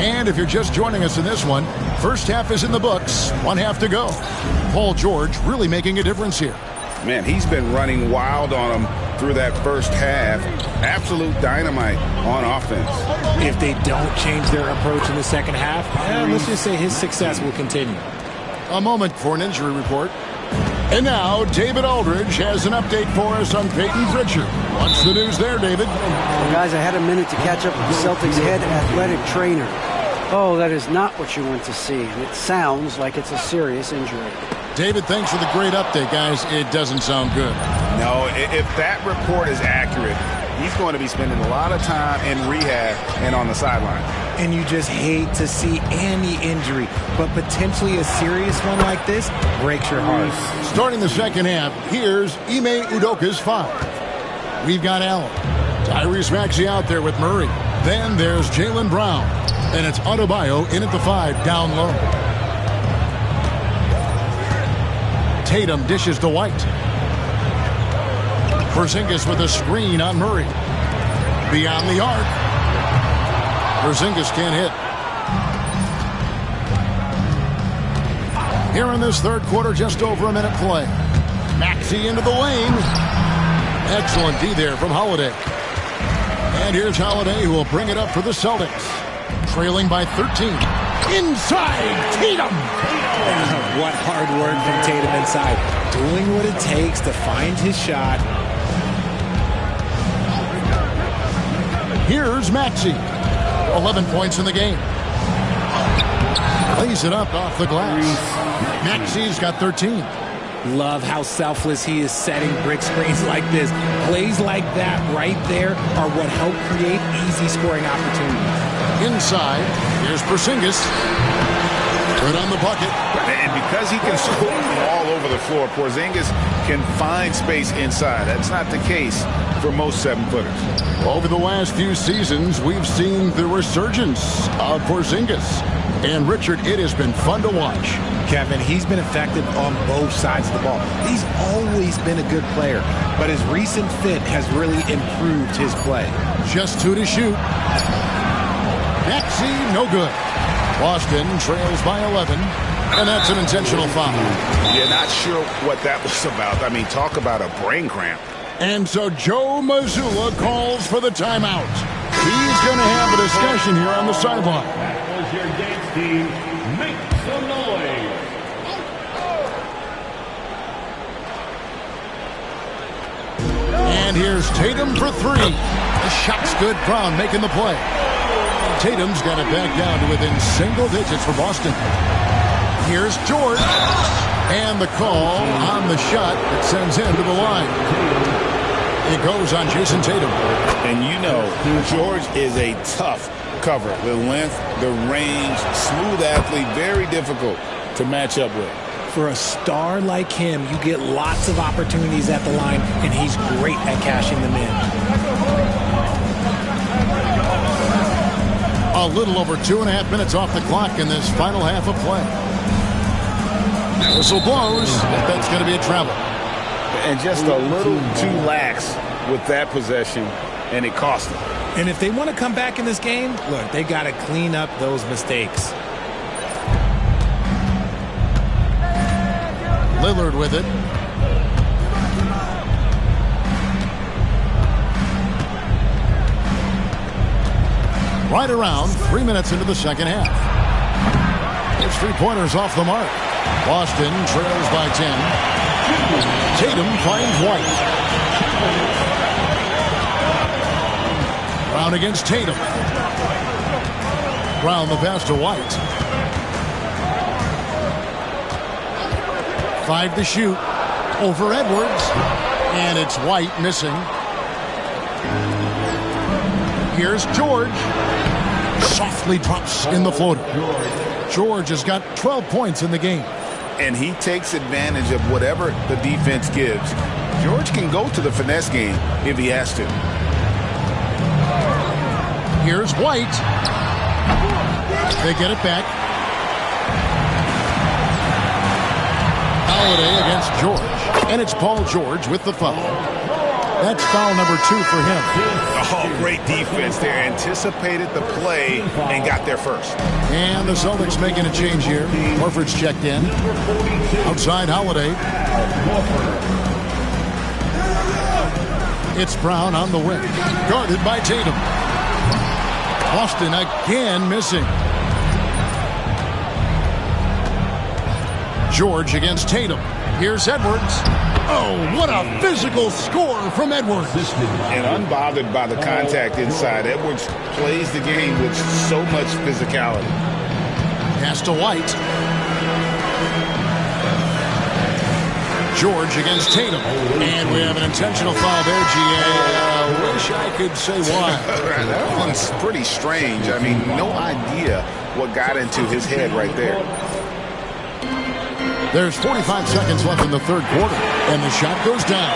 [SPEAKER 7] And if you're just joining us in this one, first half is in the books. One half to go. Paul George really making a difference here.
[SPEAKER 8] Man, he's been running wild on them through that first half. Absolute dynamite on offense.
[SPEAKER 15] If they don't change their approach in the second half, let's just say his success will continue.
[SPEAKER 7] A moment for an injury report. And now, David Aldridge has an update for us on Peyton Pritchard. What's the news there, David?
[SPEAKER 11] Well, guys, I had a minute to catch up with the Celtics head athletic trainer. Oh, that is not what you want to see. And it sounds like it's a serious injury.
[SPEAKER 7] David, thanks for the great update, guys. It doesn't sound good.
[SPEAKER 8] No, if that report is accurate, he's going to be spending a lot of time in rehab and on the sideline.
[SPEAKER 15] And you just hate to see any injury, but potentially a serious one like this breaks your heart.
[SPEAKER 7] Starting the second half, here's Ime Udoka's foul. We've got Allen. Tyrese Maxey out there with Murray. Then there's Jaylen Brown. And it's Adebayo in at the 5, down low. Tatum dishes to White. Porzingis with a screen on Murray. Beyond the arc. Porzingis can't hit. Here in this third quarter, just over a minute play. Maxey into the lane. Excellent D there from Holiday. And here's Holiday, who will bring it up for the Celtics. Trailing by 13. Inside, Tatum!
[SPEAKER 15] What hard work from Tatum inside. Doing what it takes to find his shot.
[SPEAKER 7] Here's Maxey. 11 points in the game. Lays it up off the glass. Maxey's got 13.
[SPEAKER 15] Love how selfless he is setting brick screens like this. Plays like that right there are what help create easy scoring opportunities.
[SPEAKER 7] Inside, here's Porzingis. Good on the bucket.
[SPEAKER 8] And because he can score all over the floor, Porzingis can find space inside. That's not the case for most 7-footers.
[SPEAKER 7] Over the last few seasons, we've seen the resurgence of Porzingis. And Richard, it has been fun to watch.
[SPEAKER 15] Kevin, he's been effective on both sides of the ball. He's always been a good player, but his recent fit has really improved his play.
[SPEAKER 7] Just 2 to shoot. Maxey, no good. Boston trails by 11, and that's an intentional foul.
[SPEAKER 8] Yeah, not sure what that was about. I mean, talk about a brain cramp.
[SPEAKER 7] And so Joe Mazzulla calls for the timeout. He's going to have a discussion here on the sideline.
[SPEAKER 4] That was your dance team. Make some noise.
[SPEAKER 7] And here's Tatum for 3. The shot's good. Brown making the play. Tatum's got it back down to within single digits for Boston. Here's George. And the call on the shot that sends him to the line. It goes on Jason Tatum.
[SPEAKER 8] And you know, George is a tough cover. The length, the range, smooth athlete, very difficult to match up with.
[SPEAKER 15] For a star like him, you get lots of opportunities at the line, and he's great at cashing them in.
[SPEAKER 7] A little over 2.5 minutes off the clock in this final half of play. Whistle blows. That's going to be a travel.
[SPEAKER 8] And just a little too lax with that possession, and it cost them.
[SPEAKER 15] And if they want to come back in this game, look, they got to clean up those mistakes.
[SPEAKER 7] Lillard with it. Right around 3 minutes into the second half. His 3-pointers off the mark. Boston trails by 10. Tatum finds White. Brown against Tatum. Brown the pass to White. 5 to shoot. Over Edwards. And it's White missing. Here's George. Softly drops in the floater. George has got 12 points in the game.
[SPEAKER 10] And he takes advantage of whatever the defense gives. George can go to the finesse game if he has to.
[SPEAKER 7] Here's White. They get it back. Holiday against George. And it's Paul George with the foul. That's foul number 2 for him.
[SPEAKER 10] Oh, great defense there. Anticipated the play and got there first.
[SPEAKER 7] And the Celtics making a change here. Horford's checked in. Outside Holiday. It's Brown on the wing. Guarded by Tatum. Boston again missing. George against Tatum. Here's Edwards. Oh, what a physical score from Edwards.
[SPEAKER 10] And unbothered by the contact inside, Edwards plays the game with so much physicality.
[SPEAKER 7] Pass to White. George against Tatum. And we have an intentional foul there, GA. Wish I could say why.
[SPEAKER 10] That one's pretty strange. I mean, no idea what got into his head right there.
[SPEAKER 7] There's 45 seconds left in the third quarter, and the shot goes down.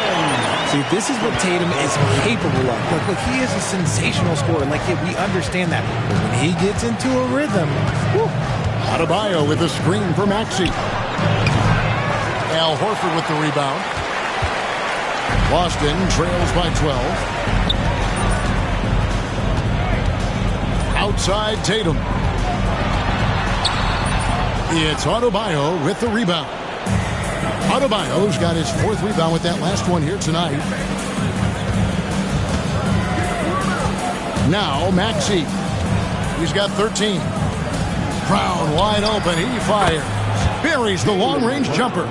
[SPEAKER 15] See, this is what Tatum is capable of. Look, he is a sensational scorer. Like, we understand that. But when he gets into a rhythm, whew.
[SPEAKER 7] Adebayo with a screen for Maxey. Al Horford with the rebound. Boston trails by 12. Outside Tatum. It's Adebayo with the rebound. Adebayo's got his 4th rebound with that last one here tonight. Now Maxey. He's got 13. Brown wide open. He fires. Buries the long-range jumper.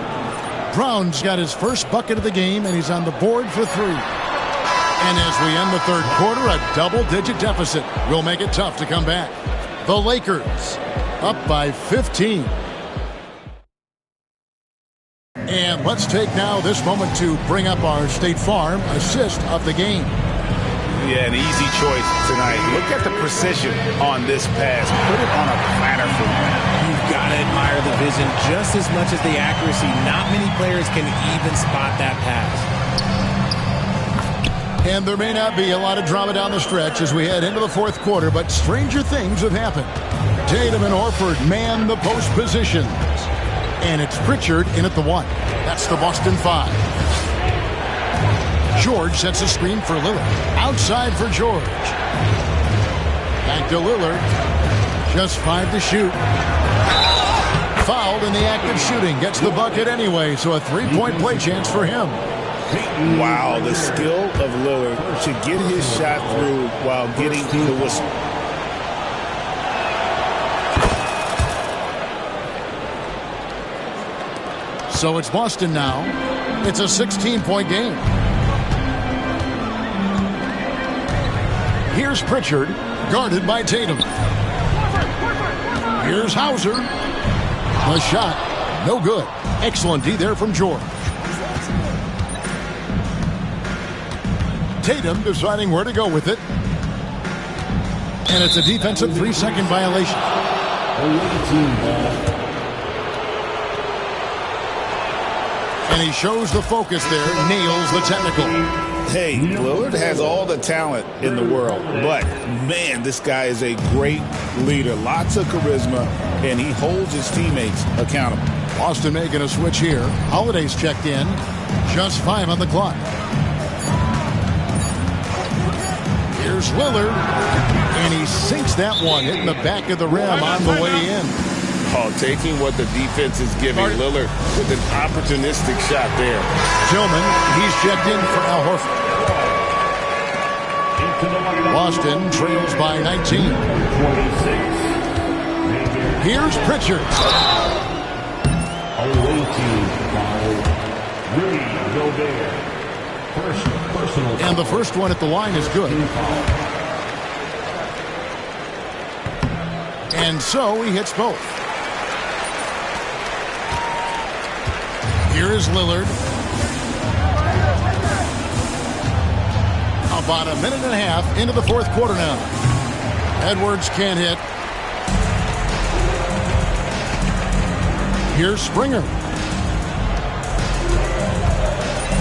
[SPEAKER 7] Brown's got his first bucket of the game, and he's on the board for 3. And as we end the third quarter, a double-digit deficit will make it tough to come back. The Lakers up by 15. And let's take now this moment to bring up our State Farm assist of the game.
[SPEAKER 10] Yeah, an easy choice tonight. Look at the precision on this pass. Put it on a platter for him.
[SPEAKER 15] You've got to admire the vision just as much as the accuracy. Not many players can even spot that pass.
[SPEAKER 7] And there may not be a lot of drama down the stretch as we head into the fourth quarter, but stranger things have happened. Tatum and Horford man the post positions. And it's Pritchard in at the 1. That's the Boston 5. George sets a screen for Lillard. Outside for George. Back to Lillard. Just 5 to shoot. Fouled in the act of shooting. Gets the bucket anyway, so a 3-point play chance for him.
[SPEAKER 10] Wow, the skill of Lillard to get his shot through while getting the whistle.
[SPEAKER 7] So it's Boston now. It's a 16-point game. Here's Pritchard, guarded by Tatum. Here's Hauser. The shot, no good. Excellent D there from George. Tatum deciding where to go with it. And it's a defensive 3-second violation. And he shows the focus there, nails the technical.
[SPEAKER 10] Hey, Lillard has all the talent in the world, but, man, this guy is a great leader. Lots of charisma, and he holds his teammates accountable.
[SPEAKER 7] Boston making a switch here. Holiday's checked in. Just 5 on the clock. Here's Lillard, and he sinks that one, hitting the back of the rim on the way in.
[SPEAKER 10] Oh, taking what the defense is giving Lillard with an opportunistic shot there.
[SPEAKER 7] Tillman, he's checked in for Al Horford. Boston trails by 19. Here's Pritchard. And the first one at the line is good. And so he hits both. Here is Lillard. About a minute and a half into the fourth quarter now. Edwards can't hit. Here's Springer.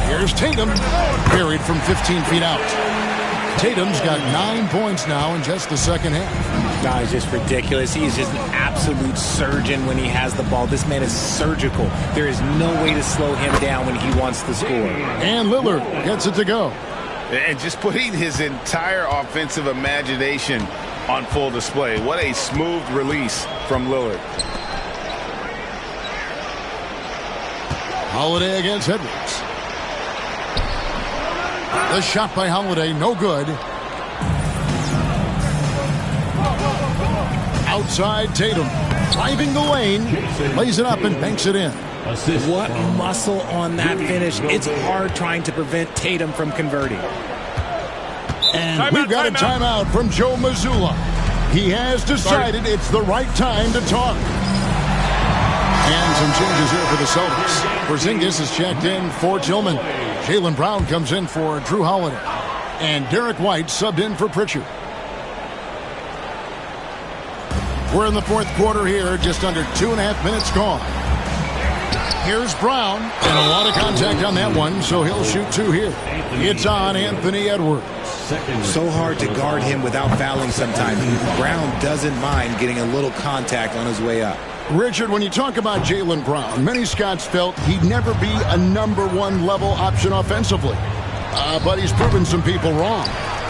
[SPEAKER 7] Here's Tatum. Buried from 15 feet out. Tatum's got 9 points now in just the second half.
[SPEAKER 15] No, it's just ridiculous. He is just an absolute surgeon when he has the ball. This man is surgical. There is no way to slow him down when he wants to score.
[SPEAKER 7] And Lillard gets it to go.
[SPEAKER 8] And just putting his entire offensive imagination on full display. What a smooth release from Lillard.
[SPEAKER 7] Holiday against Edwards. The shot by Holiday, no good. Outside Tatum, driving the lane, lays it up and banks it in.
[SPEAKER 15] What muscle on that finish. It's hard trying to prevent Tatum from converting.
[SPEAKER 7] And we've got a timeout from Joe Mazzulla. He has decided it's the right time to talk. And some changes here for the Celtics. Porzingis is checked in for Tillman. Jaylen Brown comes in for Drew Holiday. And Derek White subbed in for Pritchard. We're in the fourth quarter here, just under 2.5 minutes gone. Here's Brown, and a lot of contact on that one, so he'll shoot 2 here. It's on Anthony Edwards.
[SPEAKER 15] So hard to guard him without fouling sometimes. Brown doesn't mind getting a little contact on his way up.
[SPEAKER 7] Richard, when you talk about Jaylen Brown, many scouts felt he'd never be a #1 level option offensively. But he's proven some people wrong.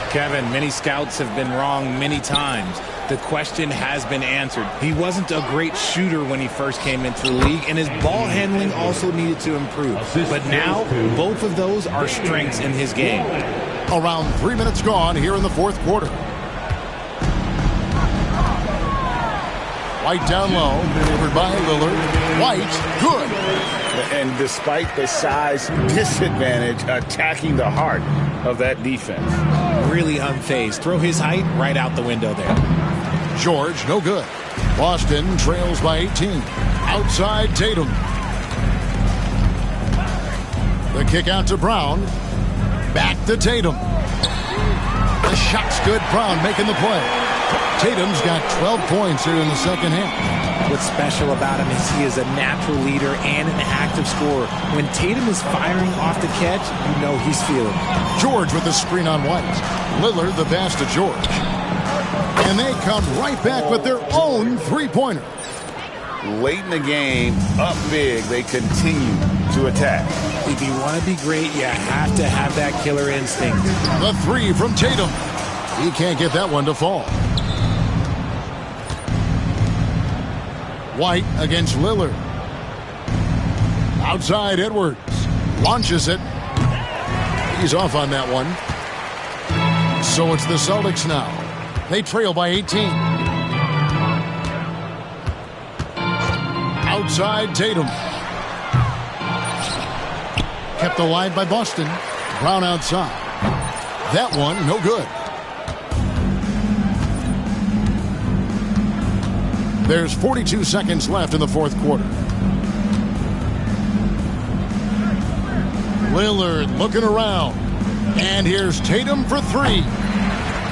[SPEAKER 15] Kevin, many scouts have been wrong many times. The question has been answered. He wasn't a great shooter when he first came into the league, and his ball handling also needed to improve. But now, both of those are strengths in his game.
[SPEAKER 7] Around 3 minutes gone here in the fourth quarter. White down low, delivered by Lillard. White, good.
[SPEAKER 8] And despite the size disadvantage, attacking the heart of that defense.
[SPEAKER 15] Really unfazed. Throw his height right out the window there.
[SPEAKER 7] George, no good. Boston trails by 18. Outside Tatum. The kick out to Brown. Back to Tatum. The shot's good. Brown making the play. Tatum's got 12 points here in the second half.
[SPEAKER 15] What's special about him is he is a natural leader and an active scorer. When Tatum is firing off the catch, you know he's feeling it.
[SPEAKER 7] George with the screen on White. Lillard the pass to George. And they come right back with their own three-pointer.
[SPEAKER 8] Late in the game, up big, they continue to attack.
[SPEAKER 15] If you want to be great, you have to have that killer instinct.
[SPEAKER 7] The three from Tatum. He can't get that one to fall. White against Lillard. Outside Edwards. Launches it. He's off on that one. So it's the Celtics now. They trail by 18. Outside Tatum. Kept alive by Boston. Brown outside. That one, no good. There's 42 seconds left in the fourth quarter. Lillard looking around. And here's Tatum for three.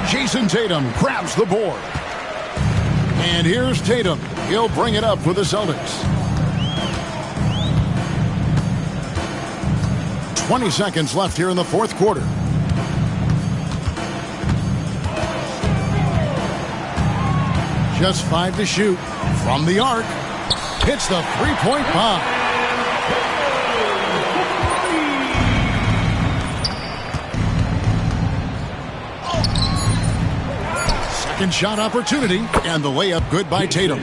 [SPEAKER 7] Jason Tatum grabs the board. And here's Tatum. He'll bring it up for the Celtics. 20 seconds left here in the fourth quarter. Just 5 to shoot. From the arc. Hits the three-point bomb. Second shot opportunity. And the layup good by Tatum.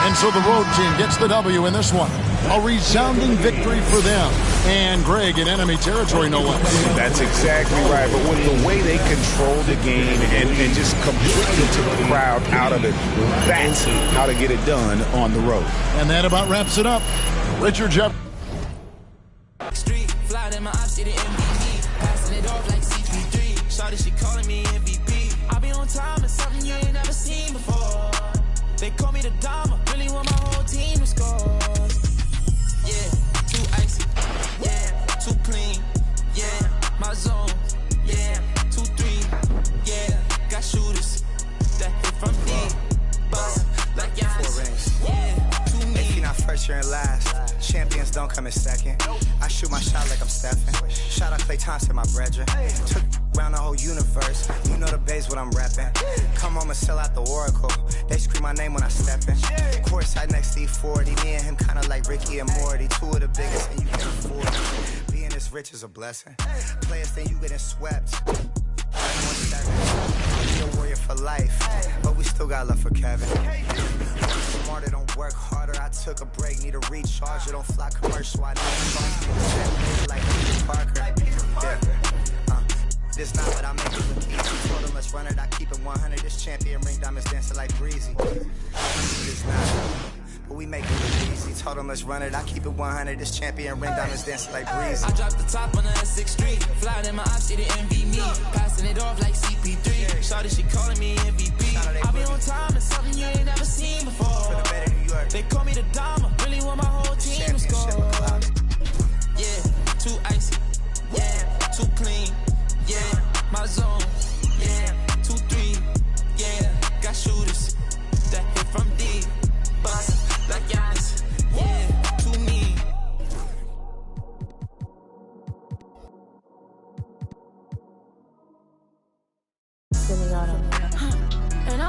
[SPEAKER 7] And so the road team gets the W in this one. A resounding victory for them. And Greg in enemy territory, no less.
[SPEAKER 8] That's exactly right. But with the way they control the game and just completely took the crowd out of it, that's how to get it done on the road.
[SPEAKER 7] And that about wraps it up. Richard Jeff.
[SPEAKER 6] Street, fly in my city, MVP, passing it off like Shawty, she calling me MVP. I be on time, it's something you ain't never seen before. They call me the Dama, really want my whole team to score. Yeah, too icy, yeah, too clean, yeah, my zone, yeah, 2-3, yeah, got shooters that hit from deep, bust like Giannis, yeah, too mean. If you're not first, you're in last. Champions don't come in second. I shoot my shot like I'm Stephen. Shout out Klay Thompson, my brethren. Took around the whole universe. You know the base what I'm reppin'. Come home and sell out the Oracle. They scream my name when I step in. Courtside next to E40. Me and him kinda like Ricky and Morty. Two of the biggest and you can afford it. Being this rich is a blessing. Players think you getting swept. Be a warrior for life, but we still got love for Kevin. Work smarter, don't work harder. I took a break, need a recharge. Don't fly commercial, I need like Peter Parker. Yeah. This not what I make it look easy. Told him let's run it, I keep it 100. This champion ring diamonds dancing like breezy. This not, but we make it look easy. Told him let's run it, I keep it 100. This champion ring diamonds dancing like breezy. I dropped the top on the S6 Street. Flying in my ops, she didn't envy me. Passing it off like CP3. Shawty, she calling me MVP. I be on time, it's something you ain't never seen before. They call me the Dama, really want my whole team to score. Yeah, too icy, yeah, too clean, yeah, my zone, yeah, 2-3, yeah, got shooters that hit from deep, bust like Giannis, yeah, too mean.
[SPEAKER 13] And I